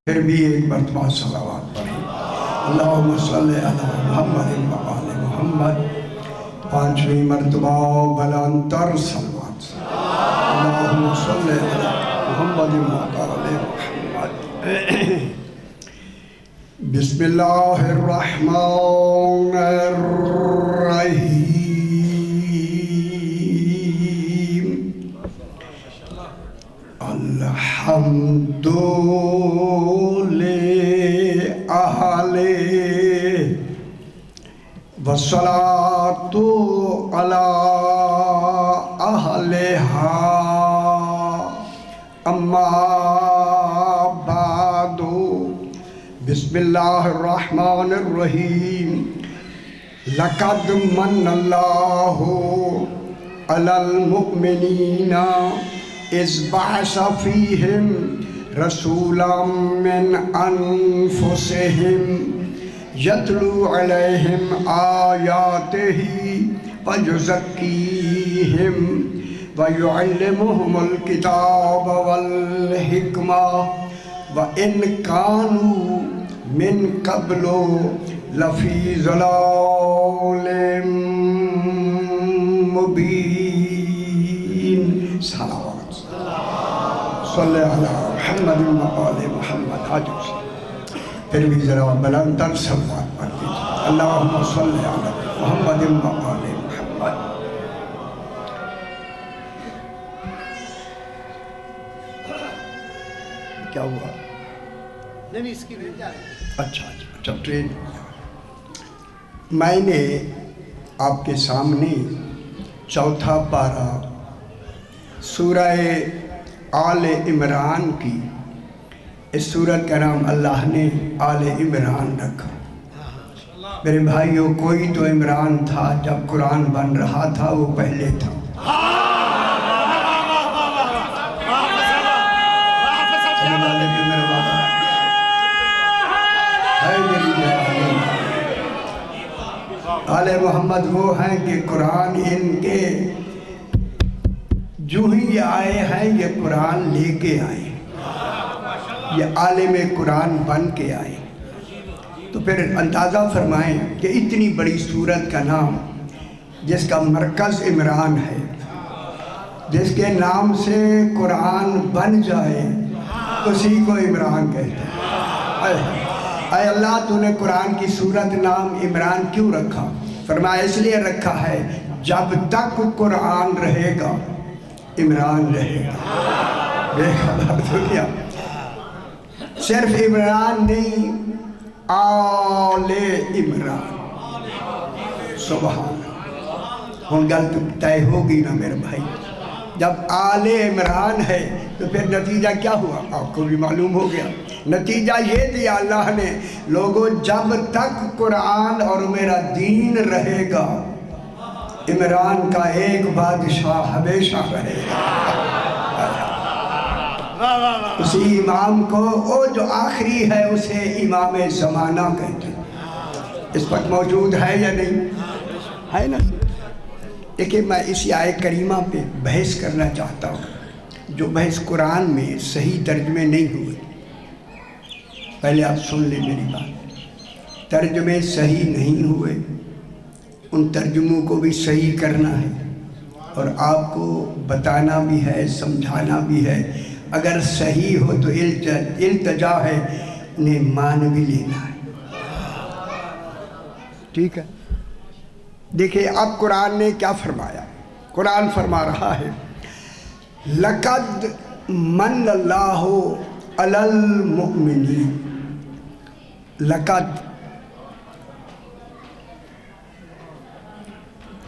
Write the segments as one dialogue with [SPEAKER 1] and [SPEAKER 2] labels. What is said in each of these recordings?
[SPEAKER 1] پھر بھی ایک مرتبہ صلوات پڑھیں۔ اللہم صلی علی محمد و آل محمد، پانچویں مرتبہ بلند تر صلوات۔ اللہم صلی علی محمد و آل محمد۔ بسم اللہ الرحمن الرحیم۔ الحمد للہ والصلاة علی اہلہا اما بعد۔ بسم اللہ الرحمن الرحیم۔ لقد من اللہ علی المؤمنین اذ بعث فیہم رسولا من انفسہم یتلو علیہم آیاتہ ویزکیہم ویعلمہم الکتاب والحکمہ وَإِن كَانُوا مِن قَبْلُ لَفِي ضَلَالٍ مُبِينٍ۔ صلوات صلی علی محمد و آل محمد۔ پھر بھی ذرا بلند تر صلوات پڑھ دیجیے۔ اللہم صلی علی محمد و آل محمد۔ کیا ہوا؟
[SPEAKER 2] نہیں اس کی
[SPEAKER 1] اچھا ٹرین۔ میں نے آپ کے سامنے چوتھا پارہ سورہ آل عمران کی، اس سورت کا نام اللہ نے آل عمران رکھا۔ میرے بھائیوں، کوئی تو عمران تھا جب قرآن بن رہا تھا، وہ پہلے تھا۔ آل محمد وہ ہیں کہ قرآن ان کے جو ہی آئے ہیں، یہ قرآن لے کے آئے، یہ عالم قرآن بن کے آئے۔ تو پھر اندازہ فرمائیں کہ اتنی بڑی سورت کا نام، جس کا مرکز عمران ہے، جس کے نام سے قرآن بن جائے، اسی کو عمران کہتے ہیں۔ اے اللہ، تو نے قرآن کی سورت نام عمران کیوں رکھا؟ فرمایا اس لیے رکھا ہے جب تک قرآن رہے گا عمران رہے گا۔ دیکھا دنیا، صرف عمران نہیں، آل عمران۔ سبحان اللہ۔ ہوں گل تو طے ہوگی نا میرے بھائی، جب آل عمران ہے تو پھر نتیجہ کیا ہوا؟ آپ کو بھی معلوم ہو گیا۔ نتیجہ یہ دیا اللہ نے، لوگوں جب تک قرآن اور میرا دین رہے گا، عمران کا ایک بادشاہ ہمیشہ رہے گا۔ اسی امام کو، وہ جو آخری ہے، اسے امام زمانہ کہتے ہیں۔ اس وقت موجود ہے یا نہیں؟ ہے نا؟ لیکن میں اسی آیت کریمہ پہ بحث کرنا چاہتا ہوں، جو بحث قرآن میں صحیح ترجمے نہیں ہوئے۔ پہلے آپ سن لیں میری بات، ترجمے صحیح نہیں ہوئے، ان ترجموں کو بھی صحیح کرنا ہے، اور آپ کو بتانا بھی ہے، سمجھانا بھی ہے۔ اگر صحیح ہو تو التجا ہے، انہیں مان بھی لینا ہے۔ ٹھیک ہے؟ دیکھیں اب قرآن نے کیا فرمایا۔ قرآن فرما رہا ہے، لَقَدْ مَنَّ اللَّهُ عَلَى الْمُؤْمِنِينَ۔ لقد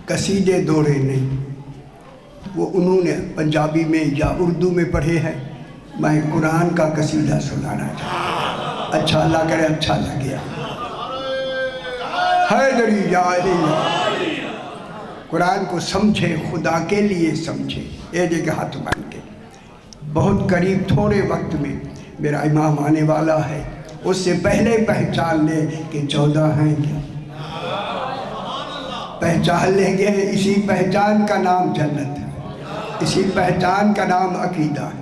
[SPEAKER 1] قصیدے دوڑے نہیں، وہ انہوں نے پنجابی میں یا اردو میں پڑھے ہیں، میں قرآن کا قصیدہ سنانا چاہتا ہوں۔ اچھا اللہ کرے اچھا لگیا۔ حیدری یا علی، قرآن کو سمجھے، خدا کے لیے سمجھے، اے جگہ ہاتھ بن کے۔ بہت قریب تھوڑے وقت میں میرا امام آنے والا ہے، اس سے پہلے پہچان لے کہ 14 ہیں کیا، پہچان لیں گے۔ اسی پہچان کا نام جنت ہے، اسی پہچان کا نام عقیدہ ہے۔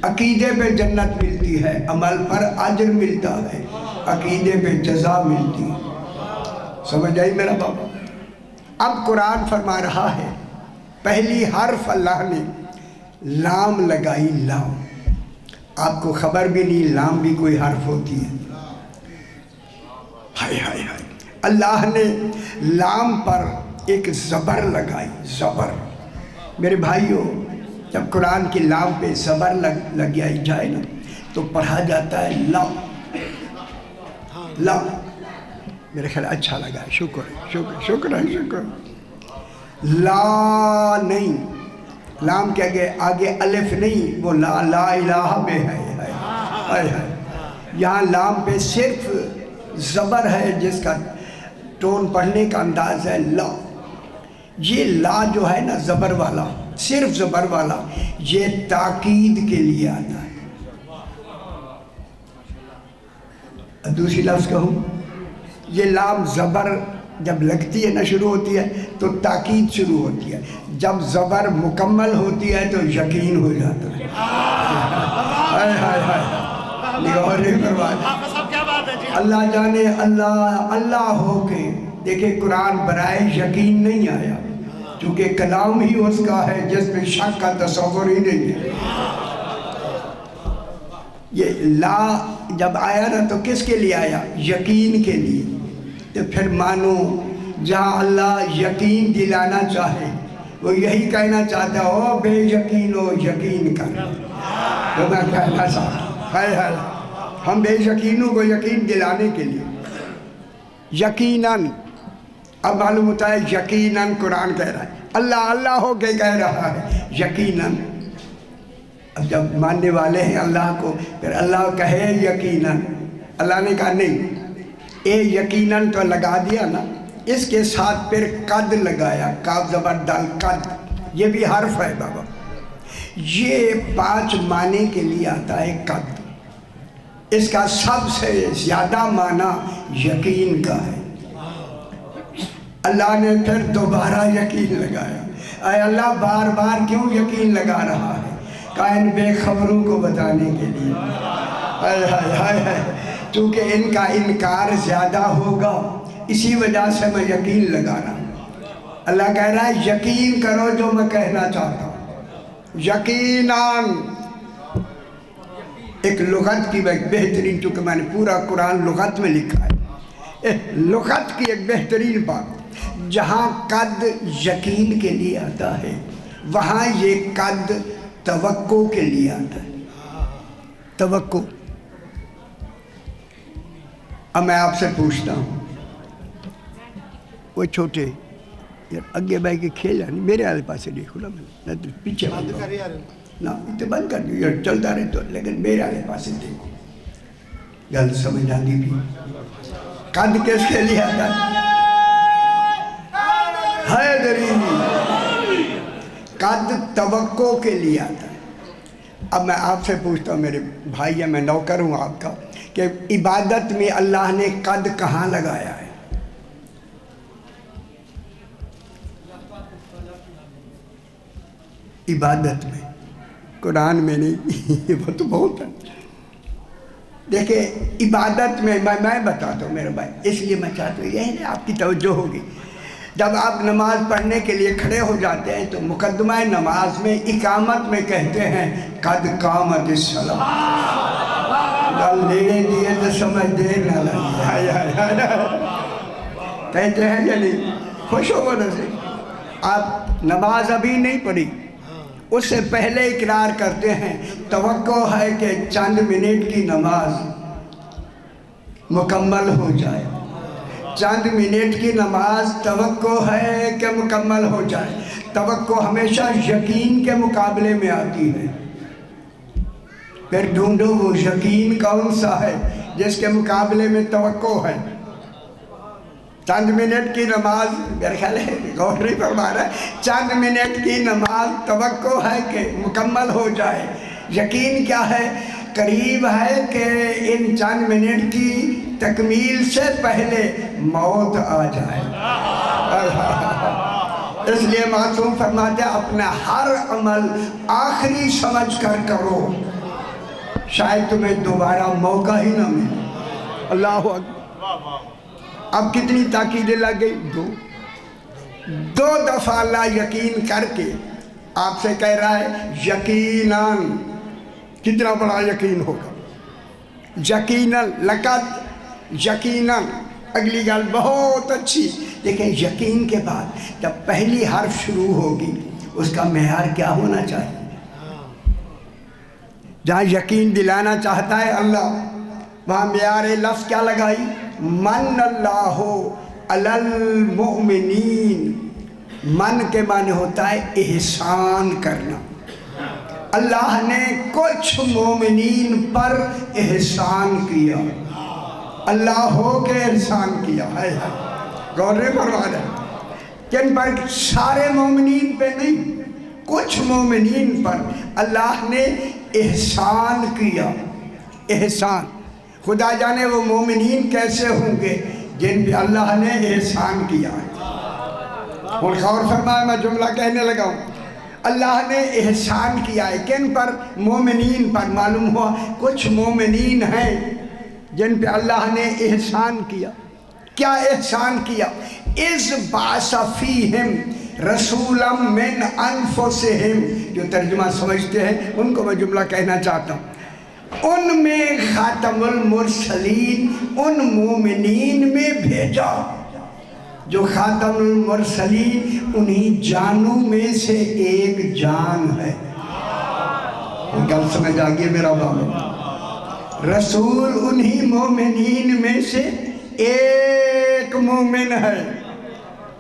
[SPEAKER 1] عقیدے پہ جنت ملتی ہے، عمل پر اجر ملتا ہے، عقیدے پہ جزا ملتی ہے۔ سمجھ آئی میرا بابا؟ اب قرآن فرما رہا ہے، پہلی حرف اللہ نے لام لگائی، لام۔ آپ کو خبر بھی نہیں لام بھی کوئی حرف ہوتی ہے۔ ہائے ہائے ہائے، اللہ نے لام پر ایک زبر لگائی، زبر۔ میرے بھائیو، جب قرآن کی لام پہ زبر لگائی جائے نا تو پڑھا جاتا ہے لا، لا۔ میرے خیال اچھا لگا، شکر شکر شکر شکر۔ لا نہیں، لام کے آگے الف نہیں، وہ لا لا الہ بے ہے۔ یہاں لام پہ صرف زبر ہے جس کا ٹون پڑھنے کا انداز ہے لا۔ یہ لا جو ہے نا زبر والا، صرف زبر والا، یہ تاکید کے لیے آتا ہے۔ دوسری لفظ کہوں، یہ لام زبر جب لگتی ہے نا شروع ہوتی ہے تو تاکید شروع ہوتی ہے، جب زبر مکمل ہوتی ہے تو یقین ہو جاتا ہے۔ ہائے ہائے ہائے، غور نہیں فرمایا۔ اللہ جانے اللہ اللہ ہو کے دیکھیں، قرآن برائے یقین نہیں آیا، چونکہ کلام ہی اس کا ہے جس میں شک کا تصور ہی نہیں ہے۔ یہ لا جب آیا نا تو کس کے لیے آیا؟ یقین کے لیے۔ تو پھر مانو جہاں اللہ یقین دلانا چاہے وہ یہی کہنا چاہتا ہو بے یقین ہو یقین کر۔ تو میں کہنا چاہتا ہوں ہم بے یقینوں کو یقین دلانے کے لیے یقیناً، اب معلوم ہوتا ہے یقیناً قرآن کہہ رہا ہے، اللہ اللہ ہو کے کہہ رہا ہے یقیناً۔ اب جب ماننے والے ہیں اللہ کو، پھر اللہ کہے یقیناً، اللہ نے کہا نہیں، اے یقیناً تو لگا دیا نا، اس کے ساتھ پھر قد لگایا، کاف زبر دال قد، یہ بھی حرف ہے بابا۔ یہ 5 معنی کے لیے آتا ہے قد۔ اس کا سب سے زیادہ معنی یقین کا ہے۔ اللہ نے پھر دوبارہ یقین لگایا۔ اے اللہ بار بار کیوں یقین لگا رہا ہے؟ کائن بے خبروں کو بتانے کے لیے۔ ہائے ہائے ہائے ہائے، چونکہ ان کا انکار زیادہ ہوگا اسی وجہ سے میں یقین لگا رہا ہوں۔ اللہ کہہ رہا ہے یقین کرو جو میں کہنا چاہتا ہوں، یقیناً۔ ایک لغت کی ایک بہترین، چونکہ میں نے پورا قرآن لغت میں لکھا ہے، لغت کی ایک بہترین بات، جہاں قد یقین کے لیے آتا ہے وہاں یہ قد توقع کے لیے آتا ہے، توقع۔ اب میں آپ سے پوچھتا ہوں، وہ چھوٹے یار اگے بھائی کے کھیل جانے میرے والے پاس دیکھو نا، میں تو پیچھے نا تو بند کر دوں یار چلتا رہے تو، لیکن میرے والے پاس دیکھو، گل سمجھ آتی بھی۔ قد کس کے لیے آتا ہے؟ حیدری۔ قد توقع کے لیے آتا ہے۔ اب میں آپ سے پوچھتا ہوں میرے بھائی، یا میں نوکر ہوں آپ کا، کہ عبادت میں اللہ نے قد کہاں لگایا ہے؟ عبادت میں، قرآن میں نہیں۔ وہ تو بہت ہے۔ دیکھیں عبادت میں میں بتاتا ہوں میرے بھائی، اس لیے میں چاہتا ہوں یہ آپ کی توجہ ہوگی۔ جب آپ نماز پڑھنے کے لیے کھڑے ہو جاتے ہیں تو مقدمہ نماز میں اقامت میں کہتے ہیں قد قامت الصلاۃ۔ گل لینے دیے تو سمجھ دے نہ لگے، کہتے ہیں یا نہیں؟ خوش ہو گئے سے آپ نماز ابھی نہیں پڑھی، اس سے پہلے اقرار کرتے ہیں توقع ہے کہ چند منٹ کی نماز مکمل ہو جائے، چند منٹ کی نماز توقع ہے کہ مکمل ہو جائے۔ توقع ہمیشہ یقین کے مقابلے میں آتی ہے۔ پھر ڈھونڈو وہ یقین کون سا ہے جس کے مقابلے میں توقع ہے۔ چند منٹ کی نماز، میرے خیال ہے غور نہیں فرما رہا ہے، چند منٹ کی نماز توقع ہے کہ مکمل ہو جائے، یقین کیا ہے؟ قریب ہے کہ ان چند منٹ کی تکمیل سے پہلے موت آ جائے۔ اس لیے معصوم فرماتے ہیں اپنا ہر عمل آخری سمجھ کر کرو، شاید تمہیں دوبارہ موقع ہی نہ ملے۔ اللہ اکبر۔ اب کتنی تاکیدیں لگ گئی؟ دو دفعہ اللہ یقین کر کے آپ سے کہہ رہا ہے یقیناً۔ کتنا بڑا یقین ہوگا؟ یقیناً، لقد، یقیناً۔ اگلی گل بہت اچھی، لیکن یقین کے بعد جب پہلی حرف شروع ہوگی اس کا معیار کیا ہونا چاہیے؟ جہاں یقین دلانا چاہتا ہے اللہ، وہاں معیار لفظ کیا لگائی؟ من اللہ علی المؤمنین۔ من کے معنی ہوتا ہے احسان کرنا۔ اللہ نے کچھ مومنین پر احسان کیا، اللہ ہو کے احسان کیا ہے۔ غور نے فرمایا کن پر؟ سارے مومنین پہ نہیں، کچھ مومنین پر اللہ نے احسان کیا۔ احسان، خدا جانے وہ مومنین کیسے ہوں گے جن پہ اللہ نے احسان کیا ہے۔ اور غور فرمایا، میں جملہ کہنے لگا ہوں، اللہ نے احسان کیا ہے کن پر؟ مومنین پر۔ معلوم ہوا کچھ مومنین ہیں جن پہ اللہ نے احسان کیا۔ کیا احسان کیا؟ اذ بعث فیہم رسولا من انفسہم۔ جو ترجمہ سمجھتے ہیں ان کو میں جملہ کہنا چاہتا ہوں، ان میں خاتم المرسلین، ان مومنین میں بھیجا جو خاتم المرسلین انہی جانوں میں سے ایک جان ہے۔ گل سمجھ آگئے میرا بابا؟ رسول انہی مومنین میں سے ایک مومن ہے،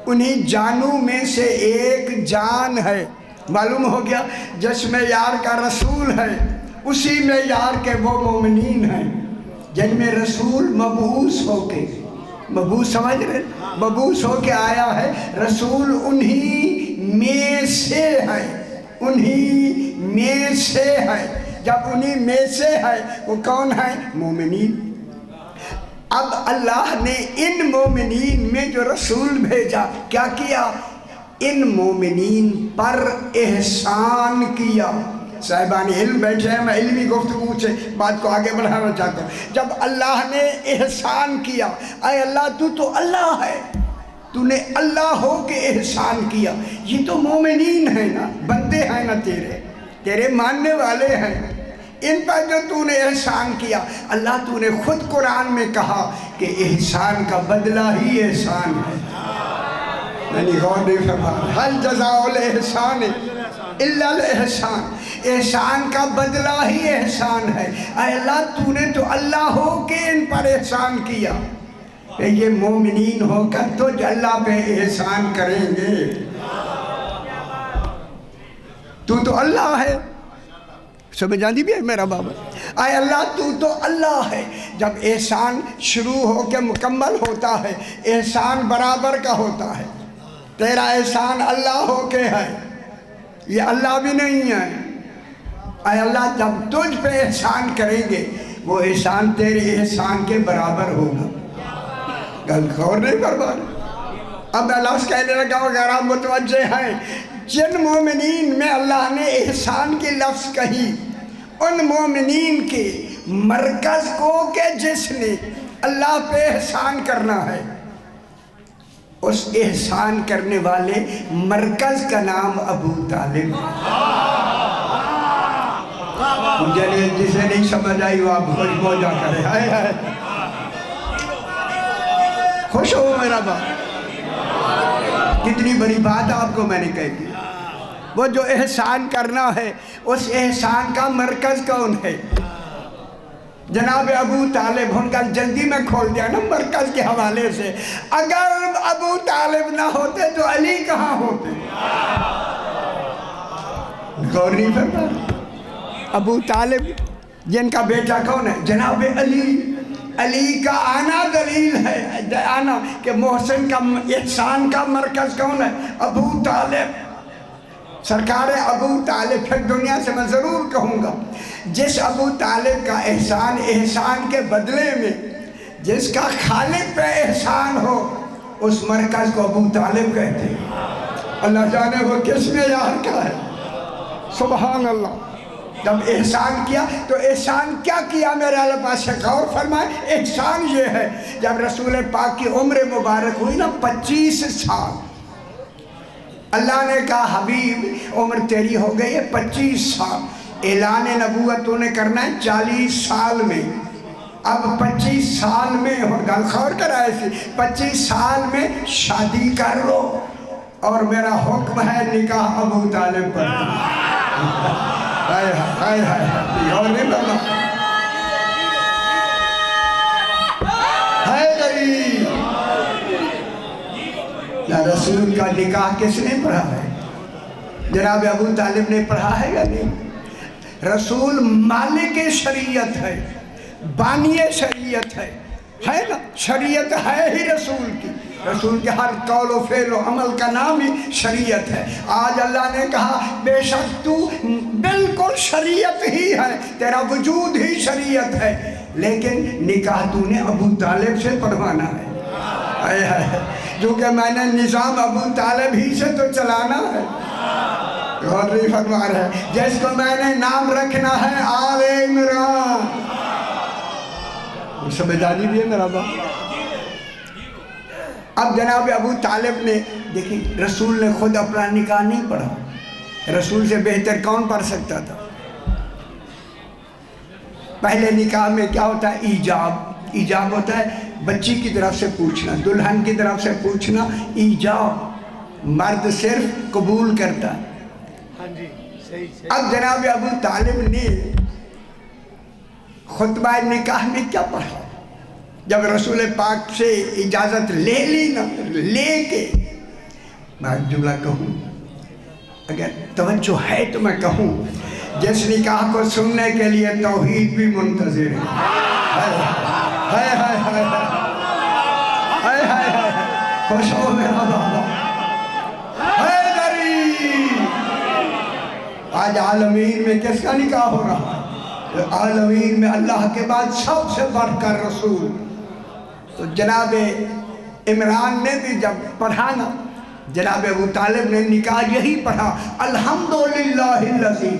[SPEAKER 1] انہی جانوں میں سے ایک جان ہے۔ معلوم ہو گیا جس میں یار کا رسول ہے اسی میں یار کے وہ مومنین ہیں جن میں رسول مبعوث ہو کے، مبعوث سمجھ رہے، مبعوث ہو کے آیا ہے، رسول انہی میں سے ہے، انہی میں سے ہے۔ جب انہی میں سے ہے وہ کون ہے؟ مومنین۔ اب اللہ نے ان مومنین میں جو رسول بھیجا کیا کیا؟ ان مومنین پر احسان کیا۔ صاحبان علم بیٹھے ہیں، میں علمی گفتگو سے بات کو آگے بڑھانا چاہتا ہوں۔ جب اللہ نے احسان کیا، اے اللہ تو اللہ ہے، تو نے اللہ ہو کے احسان کیا۔ یہ تو مومنین ہیں نا، بندے ہیں نا، تیرے ماننے والے ہیں، ان پر جو تو نے احسان کیا۔ اللہ تو نے خود قرآن میں کہا کہ احسان کا بدلہ ہی احسان ہے۔ یعنی غور نہیں فرمایا، حل جزاء الاحسان الا الاحسان، احسان کا بدلہ ہی احسان ہے۔ اے اللہ تو نے تو اللہ ہو کے ان پر احسان کیا، یہ مومنین ہو کر تو اللہ پہ احسان کریں گے۔ تو اللہ ہے، سمجھ آتی بھی ہے میرا بابا؟ اے اللہ تو اللہ ہے۔ جب احسان شروع ہو کے مکمل ہوتا ہے، احسان برابر کا ہوتا ہے۔ تیرا احسان اللہ ہو کے ہے، یہ اللہ بھی نہیں ہے۔ اے اللہ جب تجھ پہ احسان کریں گے وہ احسان تیرے احسان کے برابر ہوگا۔ گل غور نہیں فرمایا؟ اب لفظ کہنے لگا اگر آپ متوجہ ہیں، جن مومنین میں اللہ نے احسان کی لفظ کہی، ان مومنین کے مرکز کو کہ جس نے اللہ پہ احسان کرنا ہے، اس احسان کرنے والے مرکز کا نام ابو طالب۔ مجھے جسے نہیں سمجھ آئی وہ آپ خوش موجہ کرے، آئے آئے خوش ہو میرا باپ۔ کتنی بڑی بات آپ کو میں نے کہہ دی۔ وہ جو احسان کرنا ہے اس احسان کا مرکز کون ہے؟ جناب ابو طالب۔ ان کا جلدی میں کھول دیا نا مرکز کے حوالے سے۔ اگر ابو طالب نہ ہوتے تو علی کہاں ہوتے؟ غور نہیں کرتا؟ ابو طالب جن کا بیٹا کون ہے؟ جناب علی۔ علی کا آنا دلیل ہے، آنا کہ محسن کا احسان کا مرکز کون ہے؟ ابو طالب۔ سرکار ابو طالب۔ پھر دنیا سے میں ضرور کہوں گا جس ابو طالب کا احسان کے بدلے میں جس کا خالق پہ احسان ہو اس مرکز کو ابو طالب کہتے ہیں۔ اللہ جانے وہ کس معیار کا ہے. سبحان اللہ. جب احسان کیا تو احسان کیا کیا میرے اللہ پاس سے غور فرمائے. احسان یہ ہے جب رسول پاک کی عمر مبارک ہوئی نا 25 سال، اللہ نے کہا حبیب عمر تیری ہو گئی ہے 25 سال، اعلان نبوت تو نے کرنا ہے 40 سال میں. اب 25 سال میں گل خور کرائے سی 25 سال میں شادی کر لو، اور میرا حکم ہے نکاح ابو طالب پر. ہائے ہائے ہائے اور نہیں بنا ہے غریب. رسول کا نکاح کس نے پڑھا ہے؟ جناب ابو طالب نے پڑھا ہے یا نہیں؟ رسول مالک شریعت ہے، بانی شریعت ہے نا. شریعت ہے ہی رسول کی، رسول کے ہر قول و فعل و عمل کا نام ہی شریعت ہے. آج اللہ نے کہا بے شک تو بالکل شریعت ہی ہے، تیرا وجود ہی شریعت ہے، لیکن نکاح تو نے ابو طالب سے پڑھوانا ہے. جو کہ میں نے نظام ابو طالب ہی سے تو چلانا ہے. غور نہیں فرما رہا ہے. جس کو میں نے نام رکھنا ہے آل عمران. سمجھداری بھی ہے میرا باپ. اب جناب ابو طالب نے دیکھیں، رسول نے خود اپنا نکاح نہیں پڑھا، رسول سے بہتر کون پڑھ سکتا تھا؟ پہلے نکاح میں کیا ہوتا ہے؟ ایجاب ہوتا ہے بچی کی طرف سے پوچھنا، دلہن کی طرف سے پوچھنا. ایجاب مرد صرف قبول کرتا ہے.
[SPEAKER 2] ہاں جی صحیح.
[SPEAKER 1] اب جناب ابو طالب نے خطبہ نکاح میں کیا پڑھا؟ جب رسول پاک سے اجازت لے لی نا، لے کے میں ایک جملہ کہوں، اگر توجہ ہے تو میں کہوں، جس نکاح کو سننے کے لیے توحید بھی منتظر ہے. ہائے ہائے ہائے ہائے ہائے ہائے، خوش ہو میرا بابا حیدری. آج عالمین میں کس کا نکاح ہو رہا ہے؟ عالمین میں اللہ کے بعد سب سے بڑھ کر رسول. تو جناب عمران نے بھی جب پڑھا نا، جناب ابو طالب نے نکاح یہی پڑھا، الحمدللہ الذی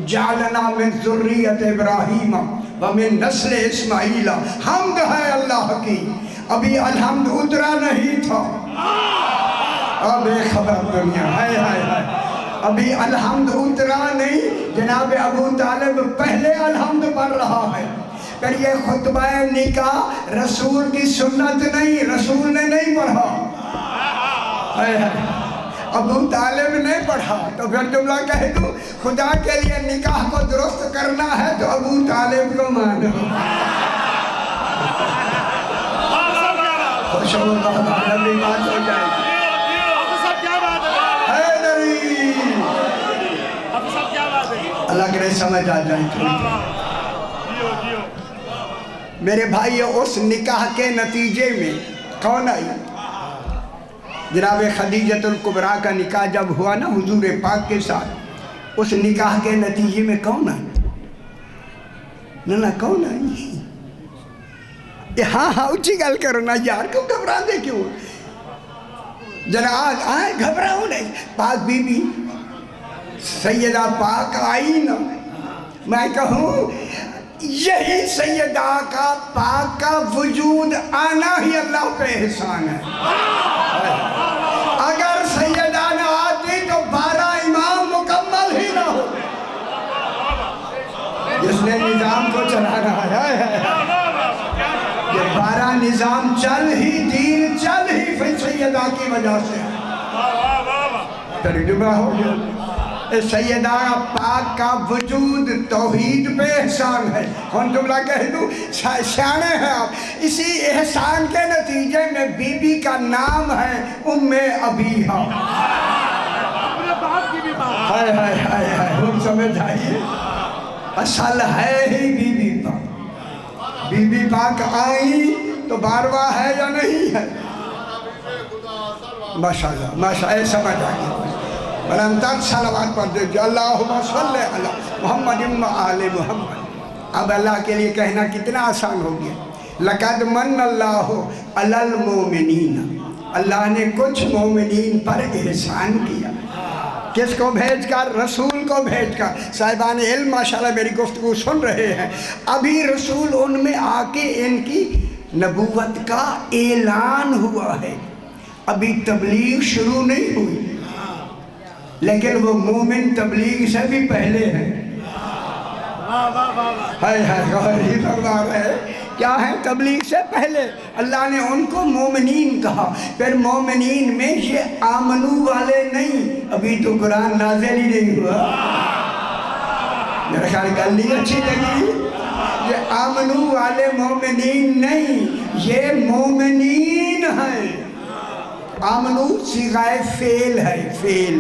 [SPEAKER 1] جعلنا من ذریت ابراہیم ومن نسل اسماعیل. حمد ہے اللہ کی، ابھی الحمد اترا نہیں تھا. اب بے خبر دنیا ہائے ہائے ہائے، ابھی الحمد اترا نہیں. جناب ابو طالب پہلے الحمد پڑھ رہا ہے. پھر یہ خطبہ نکاح رسول کی سنت نہیں، رسول نے نہیں پڑھا. ابو طالب نے پڑھا. تو پھر جملہ کہہ دوں، خدا کے لیے نکاح کو درست کرنا ہے تو ابو طالب کو مانو. خوش ہو بات ہو جائے گی. اللہ کرے سمجھ آ جائے. میرے بھائی اس نکاح کے نتیجے میں کون آئی؟ جناب خدیجۃ الکبریٰ کا نکاح جب ہوا نا حضور پاک کے ساتھ، اس نکاح کے نتیجے میں کون آئی؟ نہ کون آئی؟ ہاں اچھی گل کرو نا یار، کیوں گھبرا دے کیوں؟ جناب آئے گھبراؤ نہیں. پاک بی بی سیدہ پاک آئی نا، میں کہوں یہی سیدہ کا پاک کا وجود آنا ہی اللہ پہ احسان ہے. اگر سیدہ نہ آتی تو 12 امام مکمل ہی نہ ہو. جس نے نظام کو چلا رہا ہے، یہ 12 نظام چل ہی، دین چل ہی پھر سیدہ کی وجہ سے. ترجمہ ہو گیا. سیدہ پاک کا وجود توحید پہ احسان ہے. ہم جملہ کہہ دوں، سیانے ہیں آپ. اسی احسان کے نتیجے میں بی بی کا نام ہے ام ابیہا. ہائے ہائے ہائے ہائے، ہم سمجھ آئیے، اصل ہے ہی بی بی پاک. بی بی پاک آئی تو بارواں ہے یا نہیں ہے؟ ماشاءاللہ ماشاءاللہ، سمجھ آئیے. بلندر صلوات پڑھ دیجئے، اللہم صلی علی محمد و آل محمد. اب اللہ کے لیے کہنا کتنا آسان ہو گیا. لَقَدْ مَنَّ اللَّهُ عَلَى الْمُؤْمِنِينَ. اللہ نے کچھ مومنین پر احسان کیا. کس کو بھیج کر؟ رسول کو بھیج کر. صاحبان علم ماشاءاللہ میری گفتگو سن رہے ہیں. ابھی رسول ان میں آ کے ان کی نبوت کا اعلان ہوا ہے، ابھی تبلیغ شروع نہیں ہوئی، لیکن وہ مومن تبلیغ سے بھی پہلے ہیں. غوری فرما رہے کیا ہے؟ تبلیغ سے پہلے. اللہ نے ان کو مومنین کہا. پھر مومنین میں یہ آمنو والے نہیں، ابھی تو قرآن نازل ہی نہیں ہوا. میرا خیال گل نہیں اچھی لگی. یہ آمنو والے مومنین نہیں، یہ مومنین ہیں. آمنو صیغہ فعل ہے، فعل.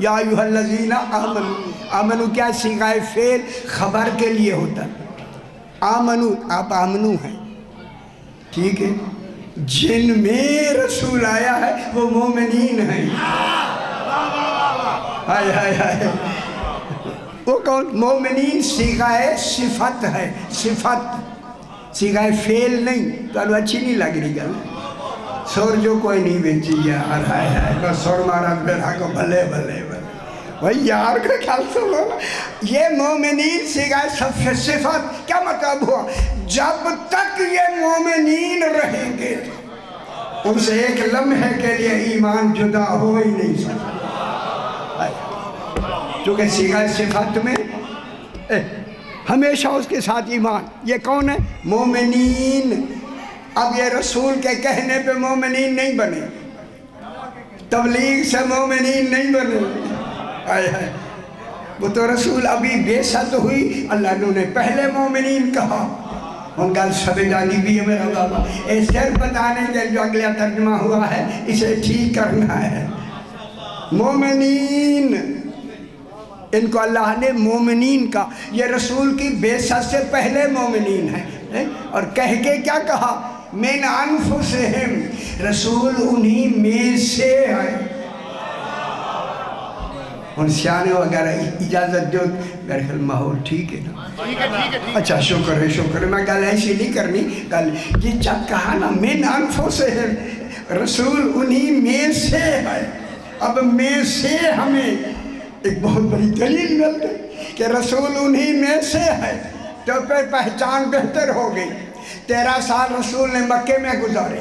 [SPEAKER 1] یا ایھا الذین آمنو، آمنو کیا صیغہ فعل خبر کے لیے ہوتا ہے. آمنو، آپ آمنو ہیں، ٹھیک ہے. جن میں رسول آیا ہے وہ مومنین ہیں. ہائے ہائے ہائے. وہ کون؟ مومنین صیغہ صفت ہے، صفت، صیغہ فعل نہیں. تو اچھی نہیں لگ رہی گل. سور جو کوئی نہیں بیچی یار. ہائے ہائے بس سور مارا بیٹھا کو بھلے بھلے بھلے. بھائی یار کا خیال سنو. یہ مومنین صیغہ صفت کیا مطلب ہوا؟ جب تک یہ مومنین رہیں گے ان سے ایک لمحے کے لیے ایمان جدا ہو ہی نہیں سکتا. چونکہ صیغہ صفت میں ہمیشہ اس کے ساتھ ایمان. یہ کون ہے؟ مومنین. اب یہ رسول کے کہنے پہ مومنین نہیں بنے، تبلیغ سے مومنین نہیں بنے. وہ تو رسول ابھی بعثت ہوئی، اللہ نے پہلے مومنین کہا. ان کا سب جانی بھی ہے میرا بابا. یہ صرف بتانے کے جو اگلا ترجمہ ہوا ہے اسے ٹھیک کرنا ہے. مومنین، ان کو اللہ نے مومنین کہا. یہ رسول کی بعثت سے پہلے مومنین ہیں. اور کہہ کے کیا کہا؟ من انفسہم، رسول انہی میں سے ہے. ان سیانے وغیرہ اجازت دو. میرے خیال ماحول ٹھیک ہے نا؟ اچھا شکر ہے شکر ہے. میں گل ایسی نہیں کرنی. گل یہ جب کہا نا من انفسہم، رسول انہی میں سے ہے. اب میں سے ہمیں ایک بہت بڑی دلیل مل گئی کہ رسول انہی میں سے ہے. تو پھر پہچان بہتر ہو گئی. 13 سال رسول نے مکے میں گزارے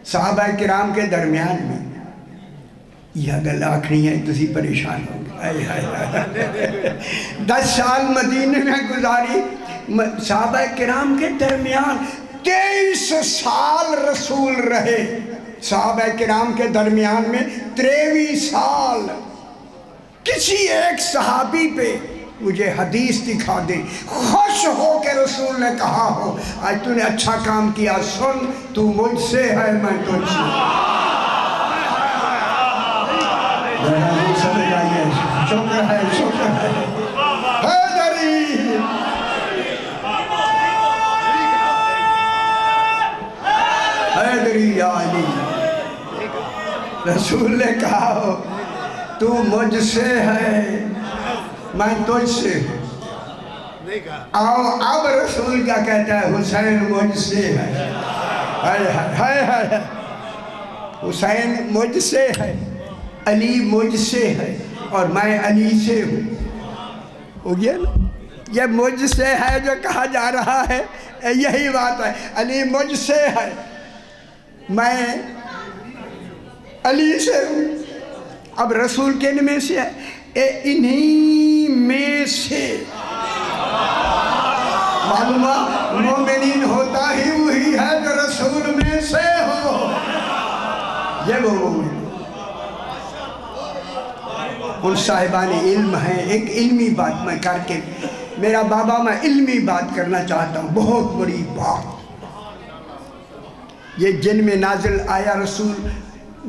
[SPEAKER 1] صحابہ کرام کے درمیان میں. یہ گل آخری ہے تسی پریشان ہو گئے. 10 سال مدینے میں گزاری صحابہ کرام کے درمیان. 23 سال رسول رہے صحابہ کرام کے درمیان میں. 23 سال. کسی ایک صحابی پہ مجھے حدیث دکھا دے خوش ہو کے رسول نے کہا ہو آج تو نے اچھا کام کیا، سن تو مجھ سے ہے میں تجھ سے. شکر ہے شکر ہے. حیدری حیدری یا علی. رسول نے کہا ہو تو مجھ سے ہے میں تجھ سے ہوں. اب رسول کیا کہتا ہے؟ حسین مجھ سے ہے. حسین مجھ سے ہے، علی مجھ سے ہے اور میں علی سے ہوں. ہو گیا نا؟ یہ مجھ سے ہے جو کہا جا رہا ہے یہی بات ہے. علی مجھ سے ہے، میں علی سے ہوں. اب رسول کن میں سے ہے؟ انہی میں سے. معلومہ مومنین ہوتا ہی وہی ہے جو رسول میں سے ہو. یہ وہ مومن ان صاحبان علم ہیں. ایک علمی بات میں کر کے میرا بابا میں علمی بات کرنا چاہتا ہوں، بہت بڑی بات. یہ جن میں نازل آیا رسول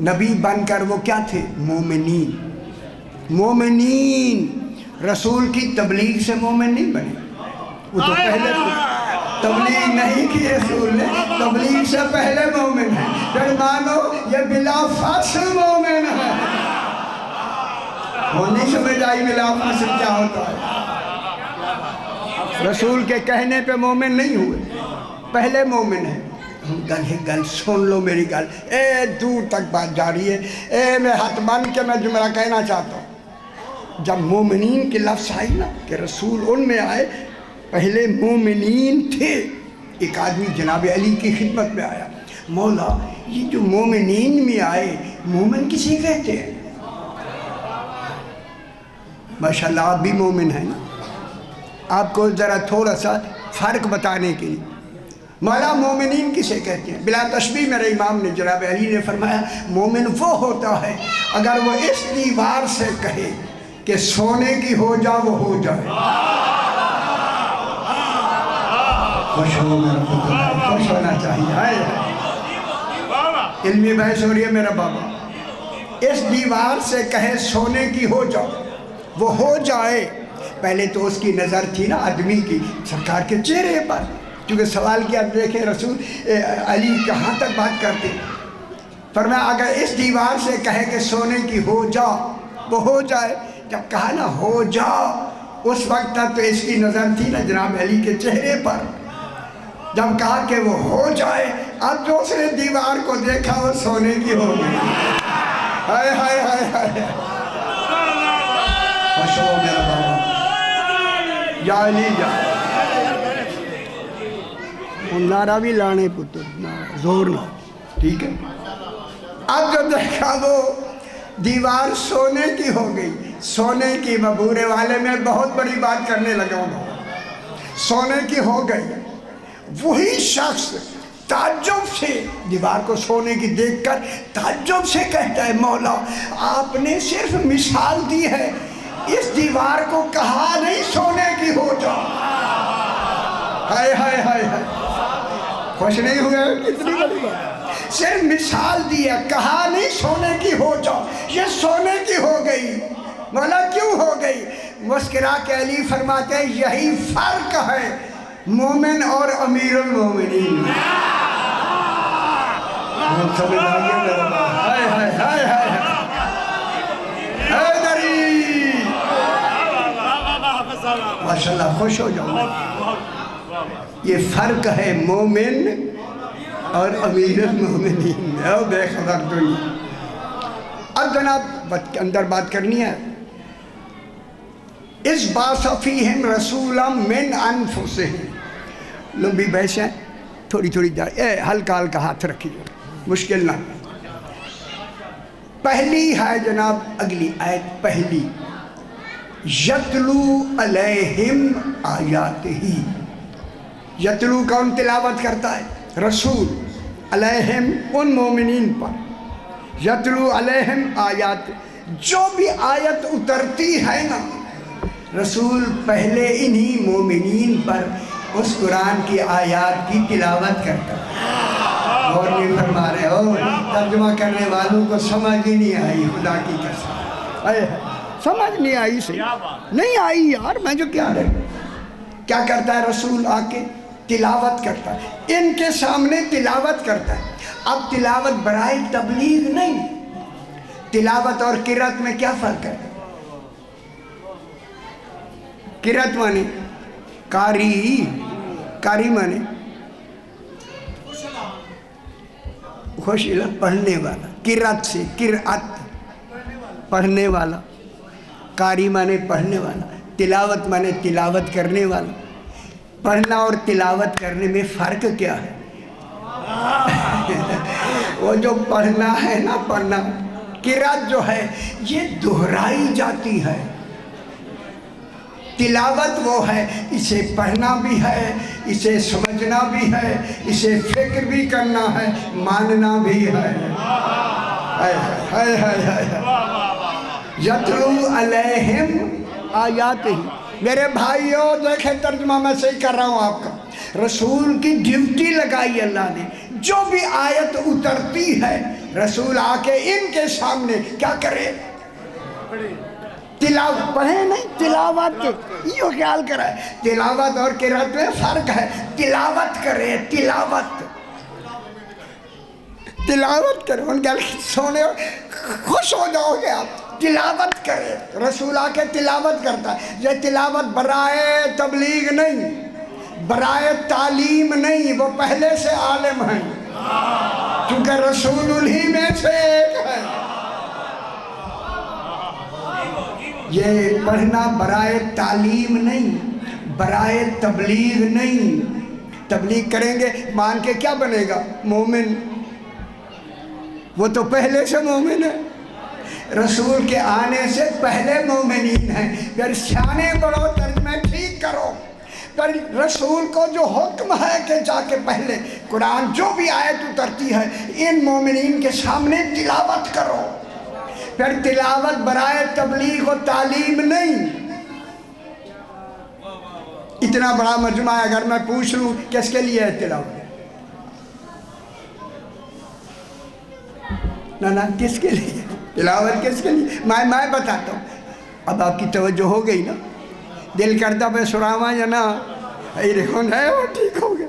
[SPEAKER 1] نبی بن کر وہ کیا تھے؟ مومنین. مومنین رسول کی تبلیغ سے مومن نہیں بنے. وہ تو پہلے تبلیغ نہیں کی رسول نے، تبلیغ سے پہلے مومن ہے. پھر مانو یہ بلا فاصل مومن ہے. وہ نہیں سمجھ آئی بلا فاصل کیا ہوتا ہے. رسول کے کہنے پہ مومن نہیں ہوئے، پہلے مومن ہے. گل سن لو میری گل، دور تک بات جا رہی ہے، میں ہاتھ بند کے میں جملہ کہنا چاہتا ہوں۔ جب مومنین کے لفظ آئی نا کہ رسول ان میں آئے، پہلے مومنین تھے، ایک آدمی جناب علی کی خدمت میں آیا، مولا یہ جو مومنین میں آئے، مومن کسی کہتے ہیں؟ ماشاءاللہ آپ بھی مومن ہیں نا، آپ کو ذرا تھوڑا سا فرق بتانے کے لیے، مولا مومنین کسے کہتے ہیں؟ بلا تشبیہ میرے امام نے جناب علی نے فرمایا مومن وہ ہوتا ہے اگر وہ اس دیوار سے کہے کہ سونے کی ہو جا وہ ہو جائے۔ خوش ہو میرا پتر، خوش ہونا چاہیے، علمی بحث ہو رہی ہے میرا بابا۔ اس دیوار سے کہے سونے کی ہو جا وہ ہو جائے، پہلے تو اس کی نظر تھی نا آدمی کی، سرکار کے چہرے پر، کیونکہ سوال کیا دیکھیں رسول علی کہاں تک بات کرتے، فرمایا اگر اس دیوار سے کہے کہ سونے کی ہو جا وہ ہو جائے، جب کہا نا ہو جا، اس وقت تک تو اس کی نظر تھی نا جناب علی کے چہرے پر، جب کہا کہ وہ ہو جائے، اب جو اس نے دیوار کو دیکھا وہ سونے کی ہو گئی۔ ہائے ہائے ہائے ہائے، خوش ہو میرا بابا، یا علی جا، نعرہ بھی لانے پتر، زور نہ، ٹھیک ہے۔ اب جو دیکھا وہ دیوار سونے کی ہو گئی، سونے کی، ببورے والے میں بہت بڑی بات کرنے لگا ہوں، سونے کی ہو گئی، وہی شخص تعجب سے دیوار کو سونے کی دیکھ کر تعجب سے کہتا ہے مولا آپ نے صرف مثال دی ہے، اس دیوار کو کہا نہیں سونے کی ہو جا۔ ہائے ہائے ہائے ہائے، خوش نہیں ہوئے؟ کتنی بڑی بات، صرف مثال دی ہے، کہا نہیں سونے کی ہو جا، یہ سونے کی ہو گئی۔ مولا کیوں ہو گئی؟ مسکرا کے علی فرماتے ہیں یہی فرق ہے مومن اور امیر المومنین۔ سمجھ آئیے میرا بات، ہائے ہائے ہائے ہائے حیدری، ماشاءاللہ خوش ہو جاؤ۔ یہ فرق ہے مومن اور امیر المومنین، او بے خبر دنیا۔ اب جناب اندر بات کرنی ہے، اس باس فیہم رسولا من انفسہم، لمبی بحث ہے، تھوڑی تھوڑی جائے، ہلکا ہلکا ہاتھ رکھیے، مشکل نہ۔ پہلی ہے جناب اگلی آیت، پہلی یتلو علیہم آیاتہ، یتلو کون تلاوت کرتا ہے؟ رسول، علیہم ان مومنین پر، یتلو علیہم آیات، جو بھی آیت اترتی ہے نا رسول پہلے انہی مومنین پر اس قرآن کی آیات کی تلاوت کرتا ہے۔ اور نہیں فرما رہے ہو ترجمہ کرنے والوں کو سمجھ ہی نہیں آئی، خدا کی قسم سمجھ نہیں آئی، سے نہیں آئی یار، میں جو کیا رہے، کیا کرتا ہے رسول آ کے تلاوت کرتا ہے، ان کے سامنے تلاوت کرتا ہے۔ اب تلاوت برائے تبلیغ نہیں، تلاوت اور قرأت میں کیا فرق ہے؟ قرأت مانے قاری، قاری مانے خوشیلا پڑھنے والا، قرأت سے قرأت پڑھنے والا، قاری مانے پڑھنے والا، تلاوت مانے تلاوت کرنے والا۔ پڑھنا اور تلاوت کرنے میں فرق کیا ہے؟ وہ جو پڑھنا ہے نا، پڑھنا، قرأت جو ہے یہ دہرائی جاتی ہے، تلاوت وہ ہے اسے پڑھنا بھی ہے، اسے سمجھنا بھی ہے، اسے فکر بھی کرنا ہے، ماننا بھی ہے۔ یتلو علیہم آیاتہ، میرے بھائیوں دیکھیں ترجمہ میں صحیح کر رہا ہوں آپ کا، رسول کی ڈیوٹی لگائی اللہ نے، جو بھی آیت اترتی ہے رسول آ کے ان کے سامنے کیا کرے؟ تلاوت، پڑھے نہیں، تلاوت، یہ خیال کرے، تلاوت اور قرأت میں فرق ہے، تلاوت کرے، تلاوت تلاوت کرے، ان کے سونے خوش ہو جاؤ گے آپ، تلاوت کرے، رسول آ کے تلاوت کرتا ہے، یہ تلاوت برائے تبلیغ نہیں، برائے تعلیم نہیں، وہ پہلے سے عالم ہیں، چونکہ رسول انہی میں سے ایک ہے۔ یہ پڑھنا برائے تعلیم نہیں، برائے تبلیغ نہیں۔ تبلیغ کریں گے مان کے کیا بنے گا؟ مومن۔ وہ تو پہلے سے مومن ہے، رسول کے آنے سے پہلے مومنین ہیں۔ پھر سیانے بڑو ترجمہ ٹھیک کرو، پر رسول کو جو حکم ہے کہ جا کے پہلے قرآن جو بھی آیت اترتی ہے ان مومنین کے سامنے تلاوت کرو۔ پھر تلاوت برائے تبلیغ و تعلیم نہیں۔ اتنا بڑا مجمع ہے، اگر میں پوچھ لوں کس کے لیے ہے تلاوت؟ نا کس کے لیے تلاوت؟ کس کے لیے؟ میں بتاتا ہوں۔ اب آپ کی توجہ ہو گئی نا؟ دل کرتا پہ سراما یا نا رکھن ہے وہ ٹھیک ہو گیا۔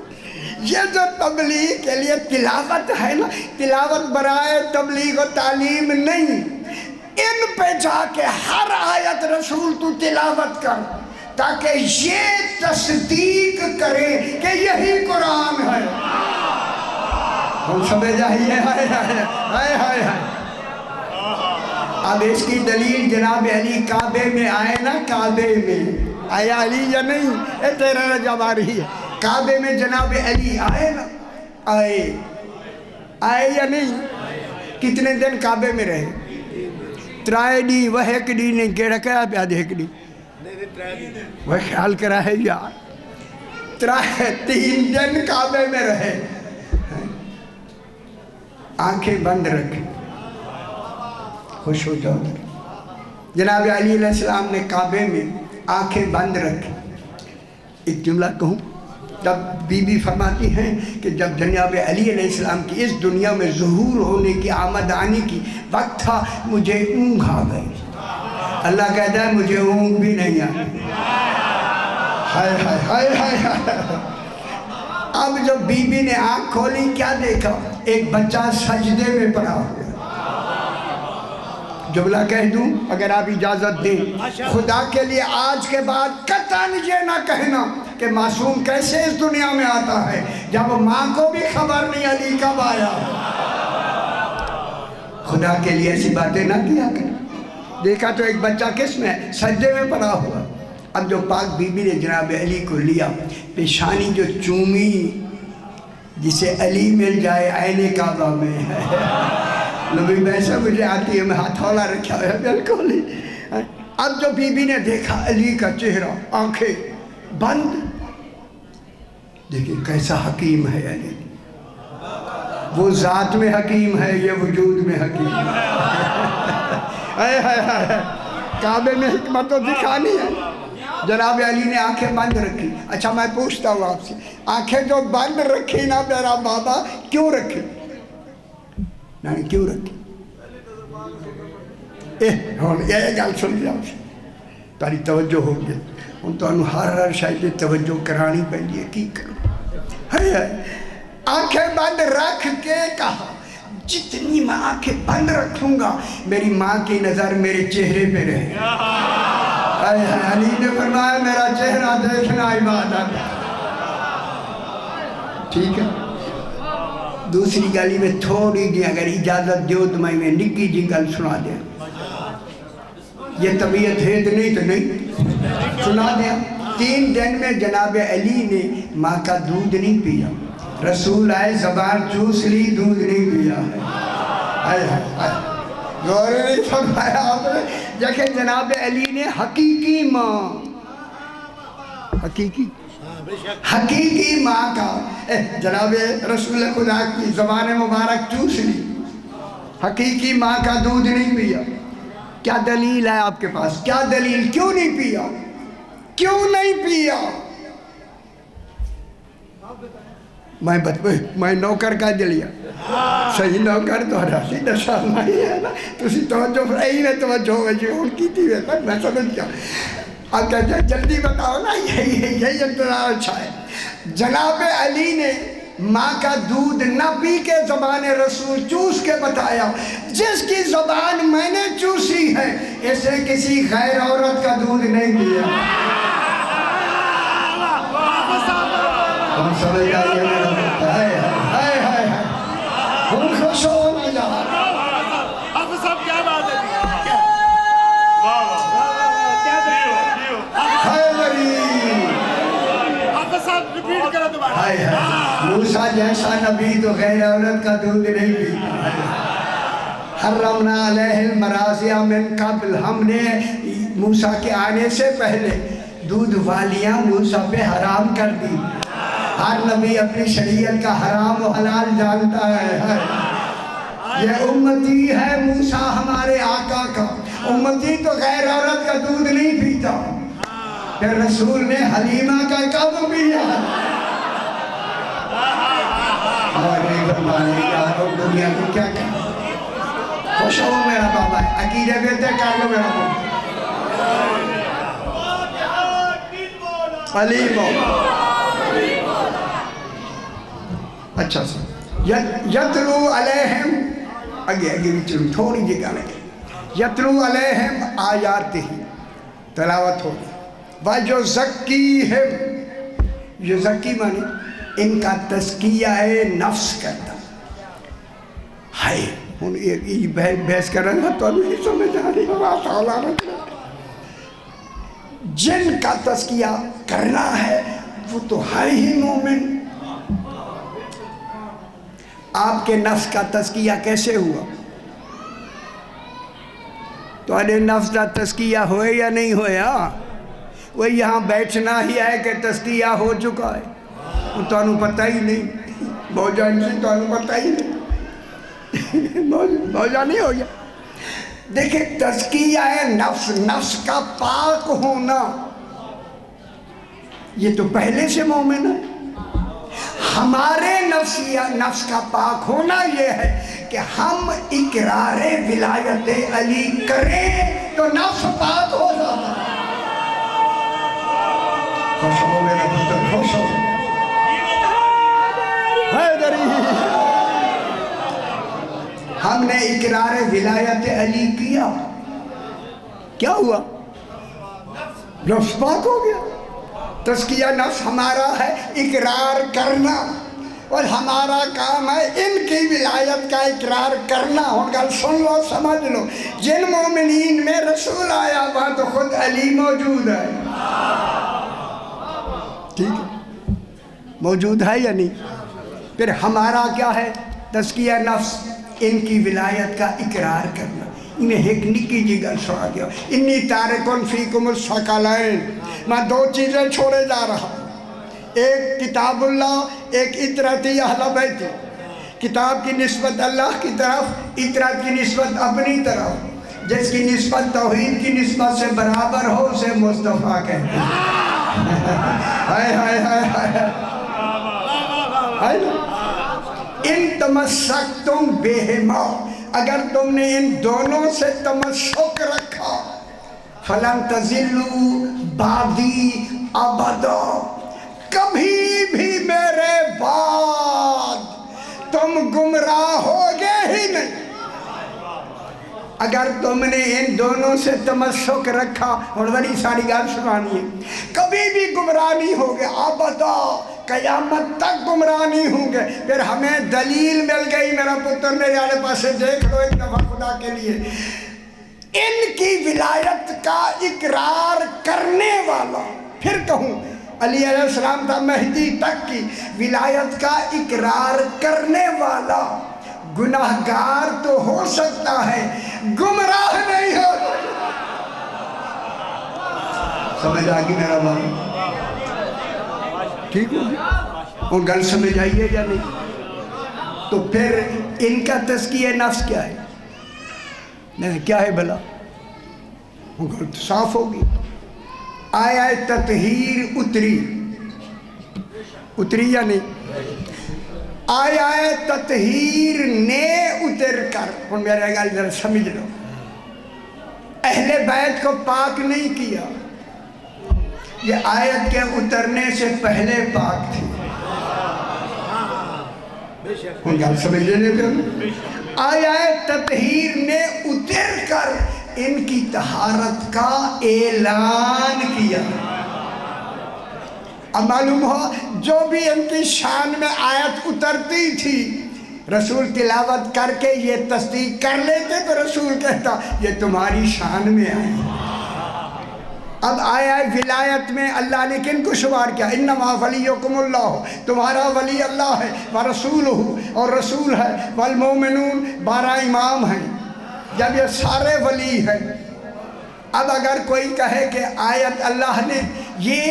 [SPEAKER 1] یہ جو تبلیغ کے لیے تلاوت ہے نا، تلاوت برائے تبلیغ و تعلیم نہیں۔ ان پہ جا کے ہر آیت رسول تو تلاوت کر تاکہ یہ تصدیق کرے کہ یہی قرآن ہے۔ ہم سمجھ آئیے؟ ہائے ہائے ہائے ہائے ہائے۔ اب اس کی دلیل جناب علی کعبے میں آئے نا، کعبے میں آیا علی یا نہیں؟ اے تیرا جب آ رہی ہے کعبے میں جناب علی آئے نا، آئے یا نہیں؟ کتنے دن کعبے میں رہے؟ ترائے دی وہ ایک دی نہیں کہہ رکھا ہے پیاد ایک دی وہ خیال کرا ہے یار، 3 دن کعبے میں رہے، آنکھیں بند رکھیں، خوش ہو جاؤ۔ جناب علی علیہ السلام نے کعبے میں آنکھیں بند رکھی۔ ایک جملہ کہوں، جب بی بی فرماتی ہیں کہ جب جناب علی علیہ السلام کی اس دنیا میں ظہور ہونے کی آمد آنے کی وقت تھا، مجھے اونگ آ گئی۔ اللہ کہتا ہے مجھے اونگ بھی نہیں آئی۔ ہائے ہائے ہائے ہائے ہائے۔ اب جب بی بی نے آنکھ کھولی کیا دیکھا؟ ایک بچہ سجدے میں پڑا ہوا۔ جملہ کہہ دوں اگر آپ اجازت دیں، خدا کے لیے آج کے بعد قطعاً یہ نہ کہنا کہ معصوم کیسے اس دنیا میں آتا ہے جب ماں کو بھی خبر نہیں علی کب آیا۔ خدا کے لیے ایسی باتیں نہ کیا کریں۔ دیکھا تو ایک بچہ کس میں سجدے میں پڑا ہوا۔ اب جو پاک بی بی نے جناب علی کو لیا، پیشانی جو چومی جسے علی مل جائے عین کعبہ میں نبی ویسے مجھے آتی ہے، میں ہتھوڑا رکھا ہے بالکل ہی۔ اب جو بی بی نے دیکھا علی کا چہرہ، آنکھیں بند، دیکھیں کیسا حکیم ہے علی، وہ ذات میں حکیم ہے، یہ وجود میں حکیم ہے۔ کعبے میں حکمت تو دکھانی ہے۔ جناب علی نے آنکھیں بند رکھی۔ اچھا میں پوچھتا ہوں آپ سے، آنکھیں جو بند رکھی نا میرا بابا، کیوں رکھی؟ نہیں کیوں رکھی؟ یہ گل سن لیا تاری توجہ ہو گئی ہوں تو ہر شاید توجہ کرانی پہنی ہے، کی کروں؟ آنکھیں بند رکھ کے کہا جتنی میں آنکھیں بند رکھوں گا میری ماں کی نظر میرے چہرے پہ رہے۔ علی نے فرمایا میرا چہرہ دیکھنا عبادت ہے۔ ٹھیک ہے، دوسری گالی میں تھوڑی جی اگر اجازت دیو تو میں نکی جی گل سنا دیا، یہ طبیعت ہے تو نہیں تو نہیں سنا دیا۔ 3 دن میں جناب علی نے ماں کا دودھ نہیں پیا، رسول آئے زبان چوس لی، دودھ نہیں پیا۔ غور نہیں فرمایا آپ نے؟ دیکھیں جناب علی نے حقیقی ماں، حقیقی ماں کا جناب رسول خدا کی زبان مبارک چوس لی، حقیقی ماں کا دودھ نہیں پیا۔ کیا دلیل ہے آپ کے پاس؟ کیا دلیل؟ کیوں نہیں پیا؟ کیوں نہیں پیا؟ میں نوکر کا دلیا صحیح نوکر تو راسی دشان نہیں ہے نا، تو اسی توجہ فرہی میں توجہ ہوگی ان کی تھی میں سمجھ گیا۔ اب کہتے ہیں جلدی بتاؤ نا، یہی انتظار اچھا ہے۔ جناب علی نے ماں کا دودھ نہ پی کے زبان رسول چوس کے بتایا، جس کی زبان میں نے چوسی ہے اسے کسی غیر عورت کا دودھ نہیں پیا۔ سمجھ آئیے میرا بیٹا ہائے ہائے ہائے ہائے ہم خوش ہونا یار
[SPEAKER 3] اب سب کیا بات ہے
[SPEAKER 1] ہائے میری
[SPEAKER 3] اب سب ریپیٹ کرو دوبارہ
[SPEAKER 1] ہائے ہائے موسیٰ جیسا نبی تو غیر عورت کا دودھ نہیں پیتا حرمنا علیہ المراضع من قبل ہم نے موسیٰ کے آنے سے پہلے دودھ والیاں موسیٰ پہ حرام کر دی ہر نبی اپنی شریعت کا حرام و حلال جانتا ہے یہ امتی ہے موسیٰ ہمارے آقا کا امتی تو غیر عورت کا دودھ نہیں پیتا پھر رسول نے حلیمہ کا کب پیا اور نہیں فرمانے یار دنیا کو کیا کہا خوش ہو میرا بابا ہے عقیدے بیتے کر لو میرا بابا علیم اچھا سا یتلو علیہم آگے بھی چلو تھوڑی جگہ لگے یتلو علیہم آیات ہی تلاوت ہوگی وَيُزَكِّيهِمْ یزکی مانی ان کا تزکیہ نفس کرتا ہائے ہن یہ بحث کرنا تو نہیں سمجھ آ رہی بات اولا جن کا تزکیہ کرنا ہے وہ تو ہے ہی مومن آپ کے نفس کا تزکیہ کیسے ہوا تو انہیں نفس کا تزکیہ ہوئے یا نہیں ہویا وہ یہاں بیٹھنا ہی ہے کہ تزکیہ ہو چکا ہے وہ تو انہوں پتہ ہی نہیں موجہ انسی تو انہوں پتہ ہی نہیں موجہ نہیں ہو گیا دیکھیں تزکیہ نفس نفس کا پاک ہونا یہ تو پہلے سے مومن ہے ہمارے نفس کا پاک ہونا یہ ہے کہ ہم اقرار ولایت علی کریں تو نفس پاک ہو جاتا ہے خوش ہو میرا پتر خوش ہو ہم نے اقرار ولایت علی کیا ہوا نفس پاک ہو گیا تزکیہ نفس ہمارا ہے اقرار کرنا اور ہمارا کام ہے ان کی ولایت کا اقرار کرنا ان کا سن لو سمجھ لو جن مومنین میں رسول آیا وہاں تو خود علی موجود ہے ٹھیک ہے موجود ہے یا نہیں پھر ہمارا کیا ہے تزکیہ نفس ان کی ولایت کا اقرار کرنا انہیں ایک نکی جی گل سنا دیا انی تارکن فیکم الثقلین میں دو چیزیں چھوڑے جا رہا ایک کتاب اللہ ایک اطرتی اہل بیت کتاب کی نسبت اللہ کی طرف اطرت کی نسبت اپنی طرف جس کی نسبت توحید کی نسبت سے برابر ہو اسے مصطفیٰ کہتے ہیں ہائے ہائے ہائے ہائے ان تمسکتم بہما اگر تم نے ان دونوں سے تمسک رکھا فلن تزلوا بعدی ابدا کبھی بھی میرے بعد تم گمراہ ہوگے ہی نہیں اگر تم نے ان دونوں سے تمسک رکھا اور بڑی ساری گال سنانی ہے کبھی بھی گمراہ نہیں ہوگے ابدا قیامت تک گمراہ نہیں ہوں گے پھر ہمیں دلیل مل گئی میرا پتر میرے آلے پاسے دیکھ لو ایک دفعہ خدا کے لیے ان کی ولایت کا اقرار کرنے والا پھر کہوں علی علیہ السلام تھا مہدی تک کی ولایت کا اقرار کرنے والا گناہگار تو ہو سکتا ہے گمراہ نہیں ہو سمجھ آگی میرا بابا ٹھیک ہو اور گل سمجھ آئیے یا نہیں تو پھر ان کا تزکیہ نفس کیا ہے نہیں کیا ہے بھلا وہ گل صاف ہوگی آیا تطہیر اتری یا نہیں آیا تطہیر نے اتر کر اور میرے گل ذرا سمجھ لو اہل بیت کو پاک نہیں کیا یہ آیت کے اترنے سے پہلے پاک تھی گل سمجھ لینے پہ آیا تطہیر نے اتر کر ان کی طہارت کا اعلان کیا اب معلوم ہو جو بھی ان کی شان میں آیت اترتی تھی رسول تلاوت کر کے یہ تصدیق کر لیتے تو رسول کہتا یہ تمہاری شان میں آئی۔ اب آیا ولایت میں اللہ نے کن کو شمار کیا؟ انما ولیکم اللہ، تمہارا ولی اللہ ہے، ورسولہ، اور رسول ہے، والمومنون، 12 امام ہیں۔ جب یہ سارے ولی ہیں، اب اگر کوئی کہے کہ آیت اللہ نے یہ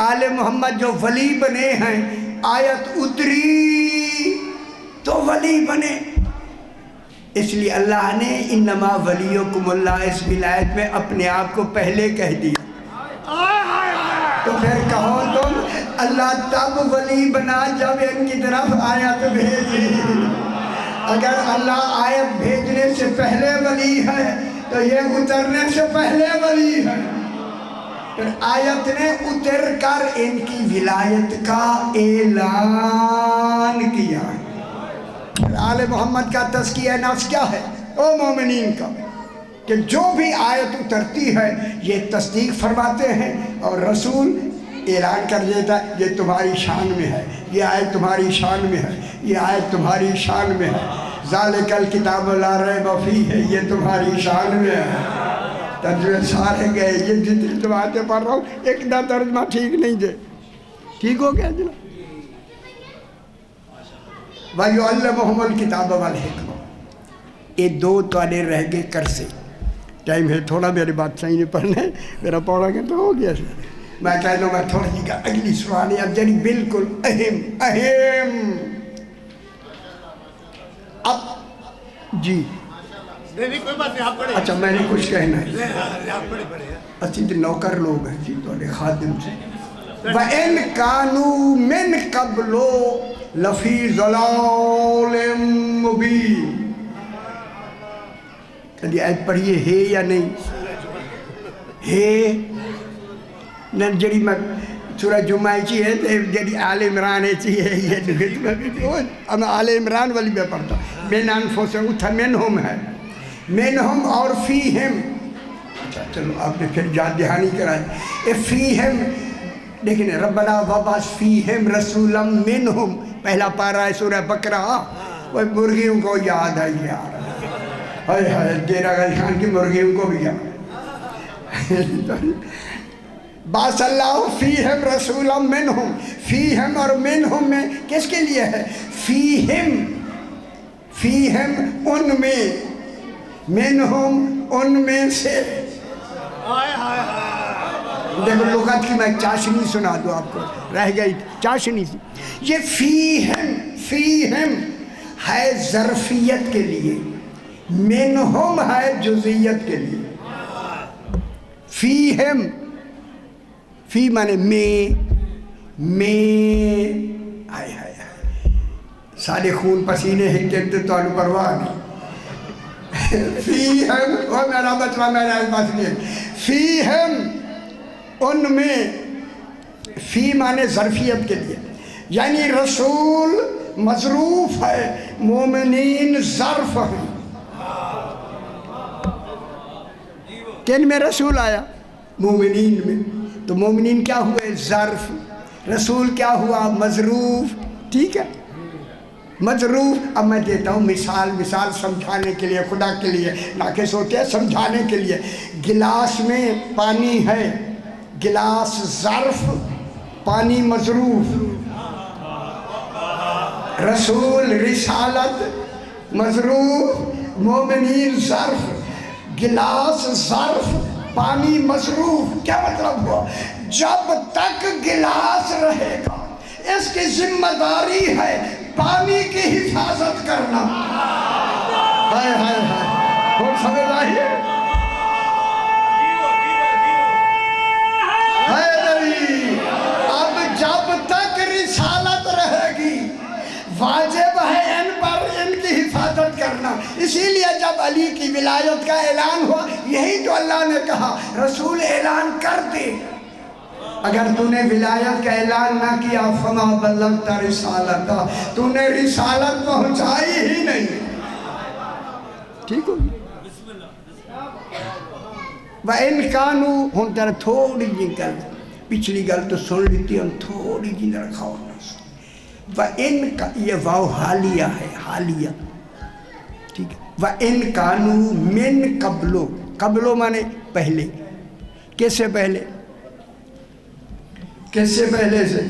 [SPEAKER 1] آل محمد جو ولی بنے ہیں آیت اتری تو ولی بنے، اس لیے اللہ نے انما ولیکم اللہ اس ولایت میں اپنے آپ کو پہلے کہہ دیا۔ تو پھر کہو تم اللہ تب ولی بنا جب ان کی طرف آیت بھیجی۔ اگر اللہ آیت بھیجنے سے پہلے ولی ہے تو یہ اترنے سے پہلے ولی ہے۔ پھر آیت نے اتر کر ان کی ولایت کا اعلان کیا۔ پھر آل محمد کا تزکیہ نفس کیا ہے؟ او مومنین کا، کہ جو بھی آیت اترتی ہے یہ تصدیق فرماتے ہیں اور رسول اعلان کر دیتا ہے یہ تمہاری شان میں ہے، یہ آیت تمہاری شان میں ہے، یہ آیت تمہاری شان میں ہے، ذالک الکتاب لا ریب فیہ ہے، یہ تمہاری شان میں ہے۔ ترجمے سارے گئے، یہ جتنی باتیں پڑھ رہا ہوں ایک نہ ترجمہ ٹھیک نہیں دے، ٹھیک ہو گیا جناب؟ وَيُعَلِّمُهُمُ الْكِتَابَ وَالْحِکْمَةَ، یہ 2 توالے رہ گئے کرسے۔ ٹائم ہے تھوڑا، میری بات صحیح نہیں پڑھنا ہے، میرا پوڑا گھنٹہ ہو گیا۔ میں کہہ دوں میں تھوڑی جی کا اگلی سوال ہے اب جنی بالکل اہم اب جی
[SPEAKER 3] نہیں کوئی بات نہیں، آپ پڑھیں۔
[SPEAKER 1] اچھا میں نے کچھ کہنا ہے،
[SPEAKER 3] آپ پڑھیں۔
[SPEAKER 1] اچھی تو نوکر لوگ ہیں جی تو خادم سے وَإِن كَانُوا مِن قَبْلُ لَفِي ضَلَالٍ مُبِينٍ۔ کہتے آیت پڑھئے ہے یا نہیں ہے؟ نہ جڑی میں سورہ جمعہ چی ہے جڑی آل عمران چی ہے، یہ آل عمران والی میں پڑھتا من انفسہم، اتھا منہم ہے، منہم اور فیہم۔ اچھا چلو آپ نے پھر یاد دہانی کرائی، فیہم لیکن ربنا وبعث فیہم رسولا منہم، پہلا پارہ ہے سورہ بقرہ۔ وہ مرغیوں کو یاد ہے یار، ہائے ہائے دیرہ غیر خان کی مرغیوں کو بھی یاد۔ باس اللہ فیہم رسولا منہم، فیہم اور منہم میں کس کے لیے ہے؟ فیہم، فیہم ان میں، منہم ان میں سے۔ دیکھو لغت کی میں چاشنی سنا دوں آپ کو، رہ گئی چاشنی سی۔ یہ فیہم، فیہم ہے ظرفیت کے لیے، منہم ہے جزئیت کے لیے۔ فیہم، فی مانے میں آئے آئے آئے سارے خون پسینے ہکتے تو انو پرواہ نہیں۔ فیہم، وہ میرا بچہ میرا پاس نہیں، فیہم ان میں، فی مانے ظرفیت کے لیے، یعنی رسول مظروف ہے، مومنین ظرف ہیں۔ کن میں رسول آیا؟ مومنین میں۔ تو مومنین کیا ہوئے؟ ظرف، رسول کیا ہوا؟ مظروف، ٹھیک ہے مظروف۔ اب میں دیتا ہوں مثال سمجھانے کے لیے، خدا کے لیے ناقص ہوتے ہیں سمجھانے کے لیے۔ گلاس میں پانی ہے، گلاس ظرف، پانی مظروف، رسول رسالت مظروف، مومنین ظرف، گلاس ظرف، پانی مصروف۔ کیا مطلب ہوا؟ جب تک گلاس رہے گا اس کی ذمہ داری ہے پانی کی حفاظت کرنا۔ ہائے ہائے ہائے، اور سمجھ آئیے اب جب تک رسالت رہے گی واجب ہے ان پر ان کی حفاظت کرنا۔ اسی لیے جب علی کی ولایت کا اعلان ہوا یہی تو اللہ نے کہا رسول اعلان کر دے، اگر تو نے ولایت کا اعلان نہ کیا فما بلغت رسالتہ، تو نے رسالت پہنچائی ہی نہیں۔ ٹھیک ہو گئی؟ وَإِن كَانُوا ہم تر تھوڑی جی کر پچھلی گل تو سن لیتی ہوں، تھوڑی جی رکھاؤ نہ وَإِن کا یہ واو حالیہ ہے، حالیہ، ٹھیک ہے. وَإِن كَانُوا مِن قَبْلُ، قبلو مانے پہلے، کس سے پہلے؟ کس سے پہلے سے؟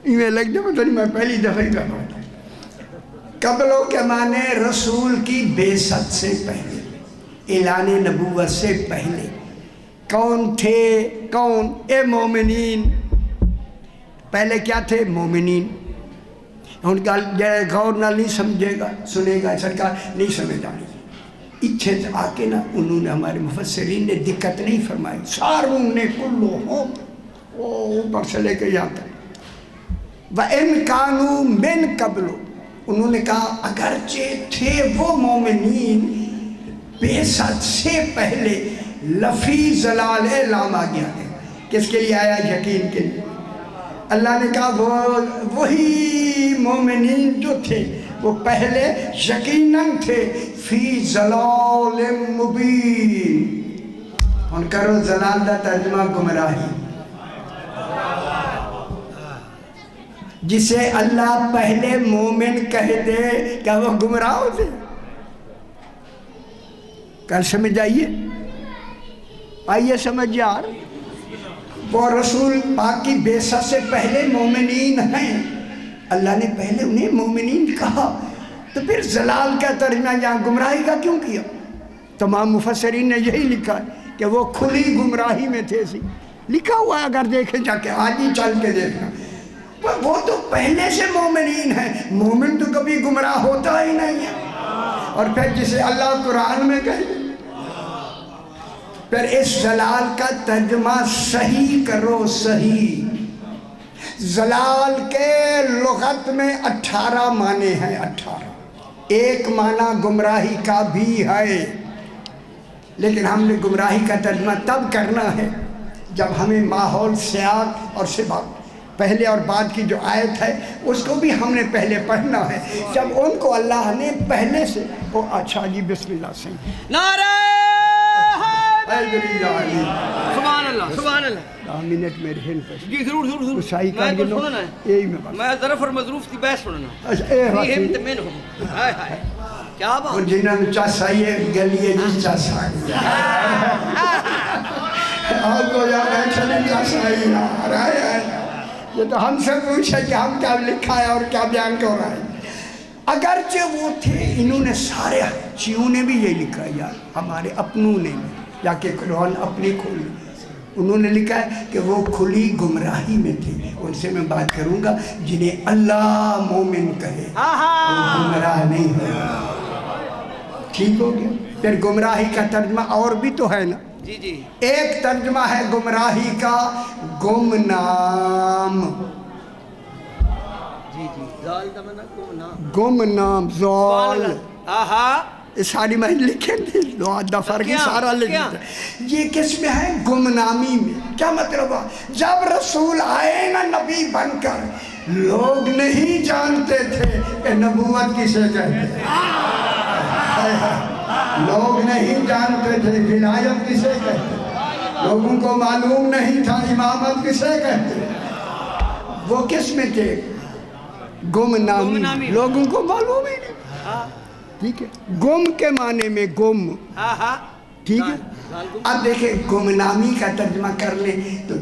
[SPEAKER 1] میں لگ جائے پتہ نہیں، میں پہلی دفعہ ہی کر رہا تھا. قبلو کے معنی رسول کی بعثت سے پہلے، اعلان نبوت سے پہلے. کون تھے؟ کون؟ اے مومنین. پہلے کیا تھے؟ مومنین. ان کا غور نہ نہیں سمجھے گا، سنے گا سرکار نہیں سمجھ آئی. اچھے سے آ کے نا انہوں نے ہمارے مفسرین نے دقت نہیں فرمائی، ساروں نے کلو ہوں اوپر سے لے کے یہاں تک. وَإِن كَانُوا مِن قَبْلُ، انہوں نے کہا اگرچہ تھے وہ مومنین بعثت سے پہلے لفی ضلال اعلام آ گیا ہے. کس کے لیے آیا؟ یقین کے لیے. اللہ نے کہا وہی مومنین جو تھے وہ پہلے یقیناً تھے فی ضلال مبین. ان کرو ضلال دا ترجمہ گمراہی. جسے اللہ پہلے مومن کہہ دے کیا وہ گمراہ ہوتے؟ کل سمجھ آئیے، آئیے سمجھ یار. وہ رسول پاک کی بعثت سے پہلے مومنین ہیں، اللہ نے پہلے انہیں مومنین کہا، تو پھر ضلال کا ترجمہ یہاں گمراہی کا کیوں کیا؟ تمام مفسرین نے یہی لکھا ہے کہ وہ کھلی گمراہی میں تھے. سی لکھا ہوا ہے، اگر دیکھیں جا کے آج ہی چل کے دیکھنا. وہ تو پہلے سے مومنین ہیں، مومن تو کبھی گمراہ ہوتا ہی نہیں ہے. اور پھر جسے اللہ قرآن میں کہے، پھر اس ضلال کا ترجمہ صحیح کرو. صحیح ضلال کے لغت میں 18 معنی ہیں. 18 ایک معنی گمراہی کا بھی ہے، لیکن ہم نے گمراہی کا ترجمہ تب کرنا ہے جب ہمیں ماحول، سیاق اور سباق، پہلے اور بعد کی جو آیت ہے اس کو بھی ہم نے پہلے پڑھنا ہے. جب ان کو اللہ نے پہلے سے اچھا جی بسم اللہ سے
[SPEAKER 4] نعرہ
[SPEAKER 2] سبحان اللہ سبحان اللہ.
[SPEAKER 1] منٹ میرے ہن پر
[SPEAKER 4] جی ضرور ضرور ضرور.
[SPEAKER 1] صحیح کر
[SPEAKER 4] میں
[SPEAKER 1] لو
[SPEAKER 4] سننا ہے،
[SPEAKER 1] یہی میں بات.
[SPEAKER 4] میں ظرف اور مظروف کی بحث سننا.
[SPEAKER 1] اچھا اے
[SPEAKER 4] فیہم
[SPEAKER 1] بات
[SPEAKER 4] تمنہم. ہائے ہائے کیا
[SPEAKER 1] وہ
[SPEAKER 4] بات.
[SPEAKER 1] جنہاں نے چاسائیے گلیے جی چاسائی آپ کو یاد ہے چلیں چاسائی یار آئے. یہ تو ہم سے پوچھے کہ ہم کیا لکھا ہے اور کیا بیان کر رہا ہے. اگرچہ وہ تھے، انہوں نے سارے چیوں نے بھی یہی لکھا ہے یار، ہمارے اپنوں نے بھی، یا کہ قرآن اپنی کھولی، انہوں نے لکھا ہے کہ وہ کھلی گمراہی میں تھے. ان سے میں بات کروں گا جنہیں اللہ مومن کہے وہ گمراہ نہیں ہے. ٹھیک ہو گیا. پھر گمراہی کا ترجمہ اور بھی تو ہے نا.
[SPEAKER 4] جی جی.
[SPEAKER 1] ایک ترجمہ ہے گمراہی کا گمنام.
[SPEAKER 4] جی جی. زال دمنا گمنام.
[SPEAKER 1] گمنام زال.
[SPEAKER 4] آہا.
[SPEAKER 1] یہ ساری میں لکھیں تھی دفر کی سارا لکھیں. یہ کس میں ہے؟ گمنامی میں. کیا مطلب ہے؟ جب رسول آئے نا نبی بن کر، لوگ نہیں جانتے تھے کہ نبوت کسے کہتے ہیں. لوگ نہیں جانتے تھے ولایت کسے کہتے ہیں. لوگوں کو معلوم نہیں تھا امامت کسے کہتے ہیں. وہ کس میں تھے؟ گمنامی. لوگوں کو معلوم ہی نہیں. ٹھیک ہے. گم کے معنی میں گم. ٹھیک ہے. اب دیکھیں گمنامی کا ترجمہ کر لیں تو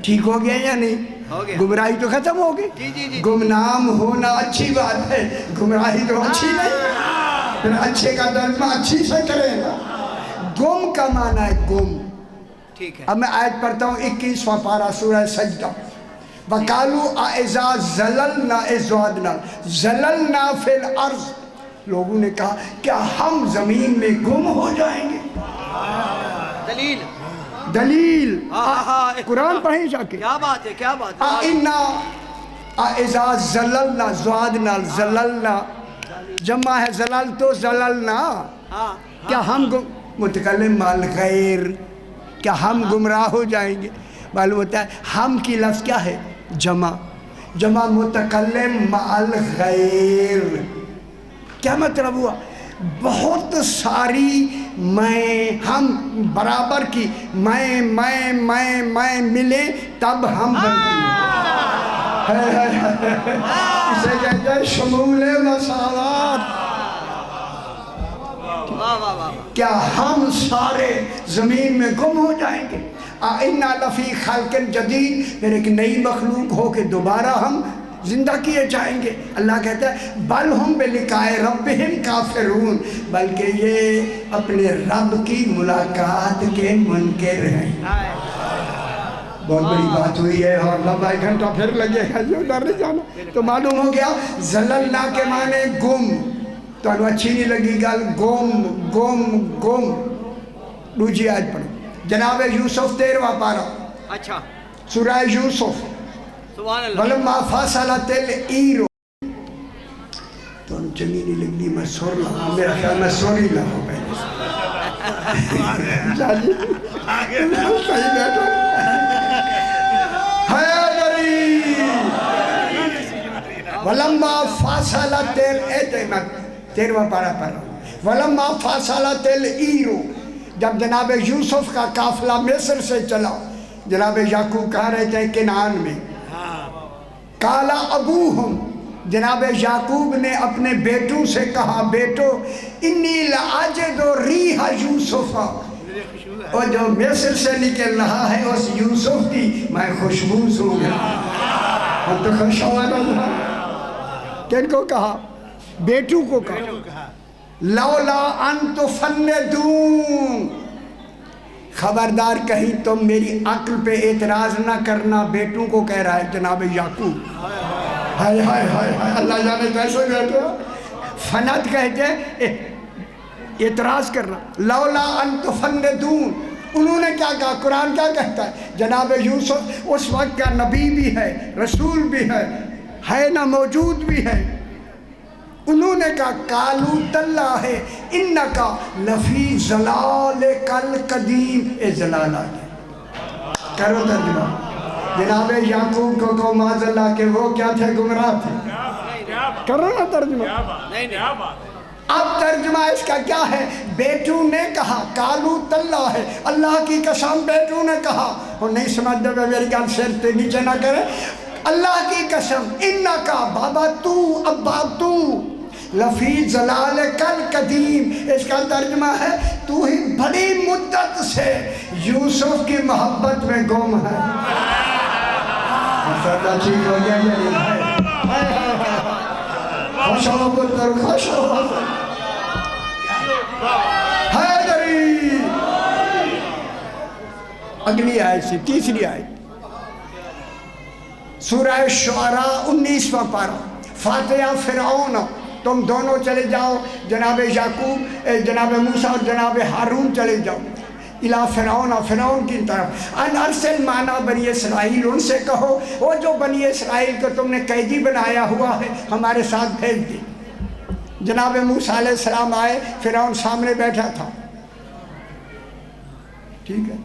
[SPEAKER 1] ٹھیک ہو گیا یا نہیں؟ گمراہی تو ختم ہو گئی. گمنام ہونا اچھی بات ہے، گمراہی تو اچھی نہیں. پھر اچھے کا ترجمہ اچھی سے کریں گا. گم کا معنی ہے گم.
[SPEAKER 4] ٹھیک ہے.
[SPEAKER 1] اب میں آیت پڑھتا ہوں 21واں پارہ سورہ سجدہ. وَقَالُوا أَإِذَا زَلَلْنَا إِزْوَادْنَا زَلَلْنَا فِي الْأَرْضِ. لوگوں نے کہا کیا ہم زمین میں گم ہو جائیں گے؟
[SPEAKER 4] دلیل.
[SPEAKER 1] دلیل قرآن پڑھیں جا کے.
[SPEAKER 4] کیا بات ہے کیا بات ہے.
[SPEAKER 1] اِنَّا أَإِذَا زَلَلْنَا زَوَادْنَا زَلَلْنَا جمع ہے زلل تو زللنا. کیا ہم متکلم مال غیر، کیا ہم گمراہ ہو جائیں گے؟ معلوم ہوتا ہے ہم کی لفظ کیا ہے؟ جمع. جمع متکلم مال غیر. کیا مطلب ہوا؟ بہت ساری میں ہم برابر کی میں ملے تب ہم بنتی ہیں. اسے کہتے ہیں شمول مساوات. کیا ہم سارے زمین میں گم ہو جائیں گے؟ اِنَّا لَفِي خَلْقٍ جدید، پھر ایک نئی مخلوق ہو کے دوبارہ ہم زندہ کیے جائیں گے. اللہ کہتا ہے بل ہم بلقائے ربہم کافرون، بلکہ یہ اپنے رب کی ملاقات کے منکر ہیں. بہت بڑی بات ہوئی ہے اور لمبا ایک گھنٹہ پھر لگے گا جو ڈر نہیں جانا. تو معلوم ہو گیا زللنا کے معنی گم. تو انہوں اچھی نہیں لگی گل گم گم گم. دوسری آیت پڑھو جناب یوسف 13واں پارہ.
[SPEAKER 4] اچھا
[SPEAKER 1] سورہ یوسف.
[SPEAKER 4] سبحان اللہ.
[SPEAKER 1] ولما فاصلت العیر. تو ان چنگی نہیں لگی میں سور لگا. میرا خیال میں سور ہی لگا پہلے. صحیح بیٹھو ولما فاصلت العیر. 13واں پارہ پڑھ رہا ہوں. ولما فاصلت العیر، جب جناب یوسف کا قافلہ مصر سے چلا، جناب یعقوب کہاں رہتے ہیں؟ کنعان میں. قال ابوہم، جناب یعقوب نے اپنے بیٹوں سے کہا بیٹو انی لاجد ریح یوسف، اور جو مصر سے نکل رہا ہے اس یوسف کی میں خوشبو سوں گا. ہم تو خوش ہوا نا. کن کو کہا؟ بیٹوں کو کہا. لولا ان تفندون، خبردار کہیں تم میری عقل پہ اعتراض نہ کرنا. بیٹوں کو کہہ رہا ہے جناب یعقوب. ہائے ہائے ہائے ہائے، اللہ جانے کیسے بیٹھو. فنت کہتے ہیں اعتراض کرنا. لولا ان تفندون، انہوں نے کیا کہا؟ قرآن کیا کہتا ہے؟ جناب یوسف اس وقت کا نبی بھی ہے، رسول بھی ہے نا، موجود بھی ہے. انہوں نے کہا قالوا تاللہ انکا لفی ضلالک القدیم. اے ضلال آ گیا. کرو ترجمہ. جناب یعقوب کو کہو معاذ اللہ کہ وہ کیا تھے؟ گمراہ تھے. کرو نا ترجمہ. اب ترجمہ اس کا کیا ہے؟ بیٹوں نے کہا قالوا تاللہ، اللہ کی قسم بیٹوں نے کہا. اور نہیں سمجھ دے میری گل سر تے نیچے نہ کرے. اللہ کی قسم انکا بابا تو ابا تو لفی ضلالک القدیم. اس کا ترجمہ ہے تو ہی بڑی مدت سے یوسف کی محبت میں گم ہے. مسئلہ ٹھیک ہو گیا یا نہیں ہے؟ خوش ہو پتر، خوش ہو. حیدری. اگلی آیت سے تیسری آیت سورہ شعراء 19واں پارہ. فاتحہ فرعون، تم دونوں چلے جاؤ، جناب یعقوب، جناب موسیٰ اور جناب ہارون چلے جاؤ الی فرعون، فرعون کی طرف. ان ارسل معنا بنی اسرائیل، ان سے کہو وہ جو بنی اسرائیل کو تم نے قیدی بنایا ہوا ہے ہمارے ساتھ بھیج دی. جناب موسیٰ علیہ السلام آئے، فرعون سامنے بیٹھا تھا. ٹھیک ہے.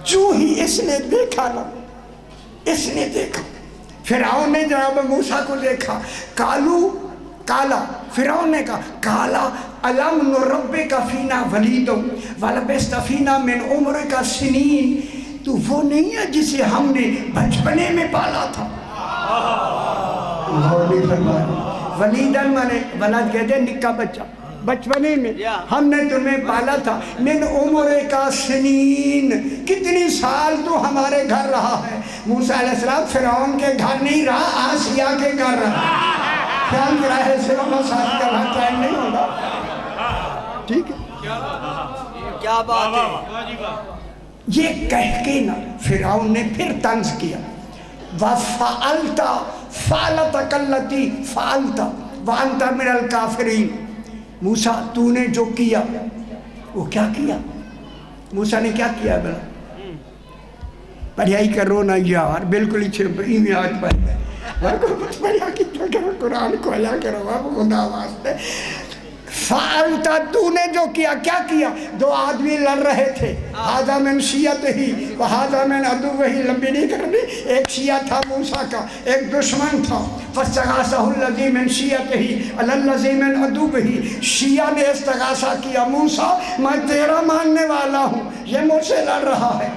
[SPEAKER 1] جو ہی اس نے دیکھا نا، اس نے دیکھا فرعون نے جناب موسیٰ کو دیکھا. کالا فرعون نے کہا کالا الم نربک فینا ولیدا ولبثت فینا من عمرک سنین. تو وہ نہیں ہے جسے ہم نے بچپنے میں پالا تھا. ولیدن مانے ولد کہتے ہیں نکا بچہ، بچپنے میں ہم نے تمہیں پالا تھا. من عمرک سنین، کتنی سال تو ہمارے گھر رہا ہے. موسیٰ علیہ السلام فرعون کے گھر نہیں رہا، آسیہ کے گھر رہا. خیال کرا ہے صرف ساتھ کا رہا چاہیے نہیں ہوگا. ٹھیک ہے،
[SPEAKER 4] کیا بات ہے.
[SPEAKER 1] یہ کہہ کے نا فرعون نے پھر طنز کیا. وَفَعَلْتَ فَعَلَتَكَ الَّتِي فَعَلْتَ وَأَنْتَ مِنَ الْكَافِرِينَ. موسیٰ تو نے جو کیا وہ کیا کیا؟ موسیٰ نے کیا کیا؟ بلا پڑھائی کرو نا یار، بالکل ہی چھپی میں آج پڑھ گئے. پڑھا کی تو کرو، قرآن کھولا کرو اب خدا واسطے. فعلتا تُونے جو کیا کیا کیا؟ دو آدمی لڑ رہے تھے، ہذا من شیعتہی وہذا من عدوہی، لمبی نہیں کرنی، ایک شیعہ تھا موسیٰ کا، ایک دشمن تھا، فاستغاثہ الذی من شیعتہی علی الذی من عدوہی، شیعہ نے استغاثہ کیا، موسیٰ میں تیرا ماننے والا ہوں، یہ مجھ سے لڑ رہا ہے۔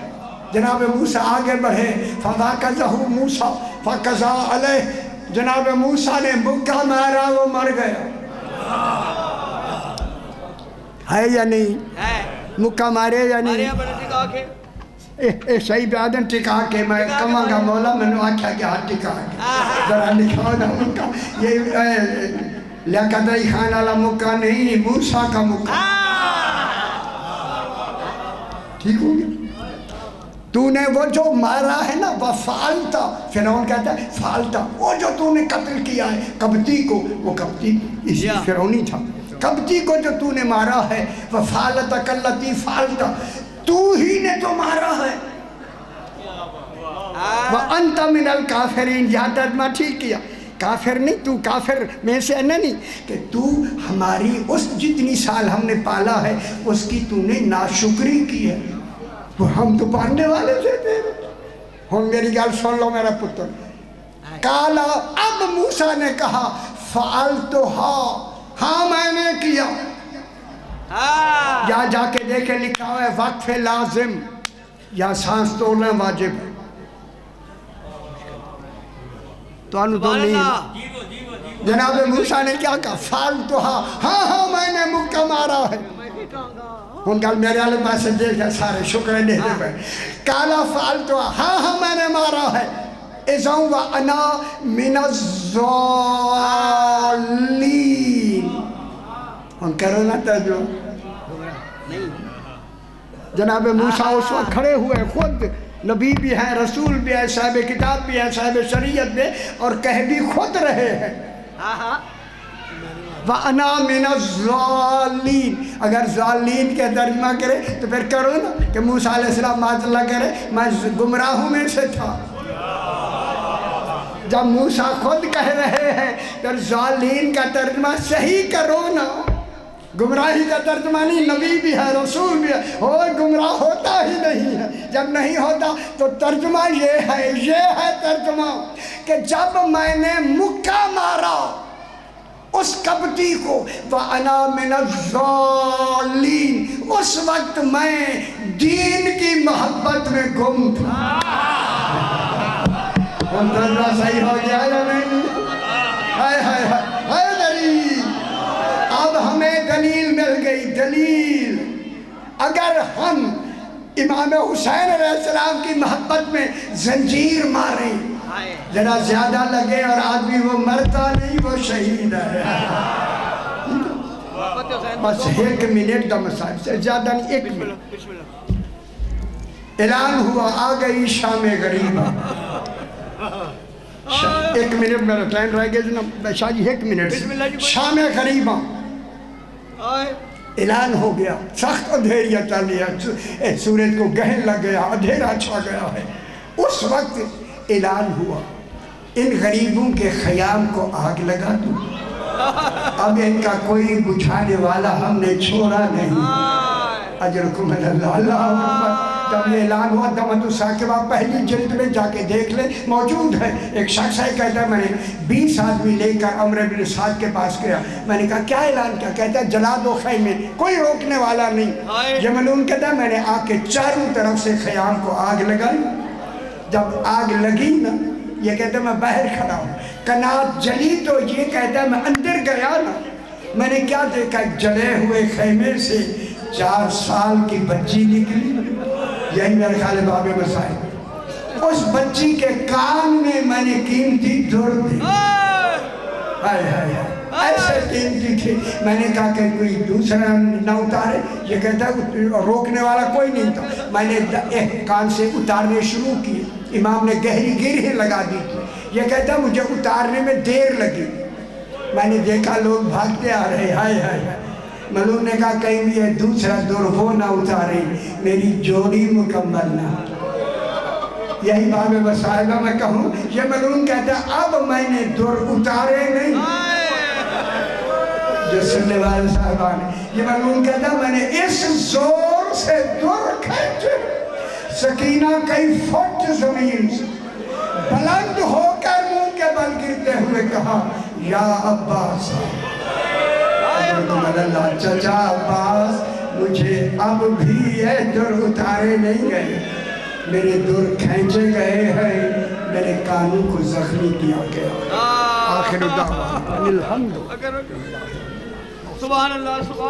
[SPEAKER 1] جناب موسیٰ آگے بڑھے، فَوَاقَذَهُ مُوسَىٰ فَقَضَىٰ عَلَيْهِ، جناب موسیٰ نے مکہ مارا، وہ مر گیا۔ ہے یا نہیں؟
[SPEAKER 4] ہے
[SPEAKER 1] مکہ مارے یا نہیں؟
[SPEAKER 4] ماریا بڑا ٹکا کے
[SPEAKER 1] صحیح بیادن ٹکا کے میں کہوں گا مولا میں نے آکھا کہ ہاتھ ٹکا کے ذرا لکھاؤ نا مکہ، یہ لیاقتائی خان والا مکہ نہیں، موسیٰ کا مکہ۔ ٹھیک ہو گیا؟ تو نے وہ جو مارا ہے نا وہ فعلتا، فرعون کہتا ہے فعلتا، وہ جو تو نے قتل کیا ہے قبطی کو، وہ قبطی اسی فرعونی تھا، قبطی کو جو تو نے مارا ہے وہ فعلتک اللتی فعلتا، تو ہی نے تو مارا ہے، وَأَنْتَ مِنَ الْكَافِرِينَ، یہاں ترجمہ ٹھیک کیا، کافر نہیں، تو کافر میں سے نہیں، کہ تو ہماری اس جتنی سال ہم نے پالا ہے اس کی تو نے ناشکری کی ہے، وہ ہم تو پڑھنے والے تھے تیرے۔ ہم میری گال سن لو میرا پتر، کالا اب موسیٰ نے کہا فعلتها، ہاں میں نے کیا، یا جا کے دیکھے لکھا ہوا ہے وقف لازم یا سانس توڑنا واجب ہے، تو انو تو نہیں۔ جناب موسیٰ نے کیا کہا فعلتها، ہاں میں نے مکہ مارا ہے۔ ان کا میرے والے پاس سے دیکھا سارے شکر دے دے پہ، کالا فعلتها، ہاں میں نے مارا ہے، اِذَا وَأَنَا مِنَ الظَّالِّينَ، ان کرو نا ترجمہ۔ جناب موسیٰ اس وقت کھڑے ہوئے، خود نبی بھی ہیں، رسول بھی ہے، صاحب کتاب بھی ہے، صاحب شریعت بھی، اور کہہ بھی خود رہے ہیں وَأَنَا مِنَ الظَّالِّينَ، اگر ظالین کے ترجمہ کرے تو پھر کرو نا کہ موسیٰ علیہ السلام معاذ اللہ کرے میں گمراہوں میں سے تھا۔ جب موسیٰ خود کہہ رہے ہیں پھر ظالین کا ترجمہ صحیح کرو نا، گمراہی کا ترجمہ نہیں، نبی بھی ہے رسول بھی ہے، اور گمراہ ہوتا ہی نہیں ہے، جب نہیں ہوتا تو ترجمہ یہ ہے ترجمہ کہ جب میں نے مکہ مارا اس قبطی کو، وَأَنَا مِنَ الظَّالِّينَ، اس وقت میں دین کی محبت میں گم تھا۔ ترجمہ صحیح ہو گیا یا نہیں؟ ہائے دلیل، اب ہمیں دلیل مل گئی، دلیل اگر ہم امام حسین علیہ السلام کی محبت میں زنجیر ماریں، ذرا زیادہ لگے اور آدمی وہ مرتا نہیں، وہ شہید ہے۔ بس ایک منٹ دا مسائل سے زیادہ نہیں، ایک منٹ۔ اعلان ہوا آ گئی شام غریبہ، ایک منٹ میرا ٹائم رہ گیا جناب شاہ جی، ایک منٹ۔ شام غریبہ اعلان ہو گیا، سخت اندھیریا چل گیا، سورج کو گہن لگ گیا، اندھیرا چھا گیا ہے۔ اس وقت اعلان ہوا ان غریبوں کے خیام کو آگ لگا دوں، اب ان کا کوئی بجھانے والا ہم نے چھوڑا نہیں۔ اجرکم اللہ، اللہ اکبر۔ جب یہ اعلان ہوا دمت الساکبہ پہلی جلد میں جا کے دیکھ لیں، موجود ہے۔ ایک شخص ہے کہتا ہے میں نے 20 آدمی لے کر عمرو بن سعد کے پاس گیا، میں نے کہا کیا اعلان کیا؟ کہتا ہے جلا دو خیمے، کوئی روکنے والا نہیں۔ یہ ملعون کہتا ہے میں نے آ کے چاروں طرف سے خیام کو آگ لگائی، جب آگ لگی نا یہ کہتا ہے میں باہر کھڑا ہوں، کنات جلی تو یہ کہتا ہے میں اندر گیا نا، میں نے کیا دیکھا؟ جلے ہوئے خیمے سے 4 سال کی بچی نکلی، یہی میرے خیال باب مسائل، اس بچی کے کان میں نے قیمتی در دی، ایسے قیمتی تھی۔ میں نے کہا کہ کوئی دوسرا نہ اتارے، یہ کہتا ہے روکنے والا کوئی نہیں تھا۔ میں نے ایک کان سے اتارنے شروع کیے، امام نے گہری گرہیں لگا دی تھی، یہ کہتا ہے مجھے اتارنے میں دیر لگی، میں نے دیکھا لوگ بھاگتے آ رہے، ہائے ملعون نے کہا کہیں بھی یہ دوسرا در ہو نہ اتارے، میری جوڑی مکمل نہ۔ یہی باب وصائبہ میں کہوں، یہ ملعون کہتا ہے اب میں نے در اتارے نہیں، جو سننے والے صاحبان یہ مرحوم کہتا ہے میں نے اس زور سے در کھینچے سکینہ کئی فٹ زمین سے بلند ہو کر منہ کے بل گرتے ہوئے کہا یا عباس اللہ چچا عباس مجھے اب بھی یہ در اتارے نہیں گئے میرے در کھینچے گئے ہیں میرے کانوں کو زخمی کیا گیا آخر دعوان الحمد
[SPEAKER 2] سبحان اللہ سبحان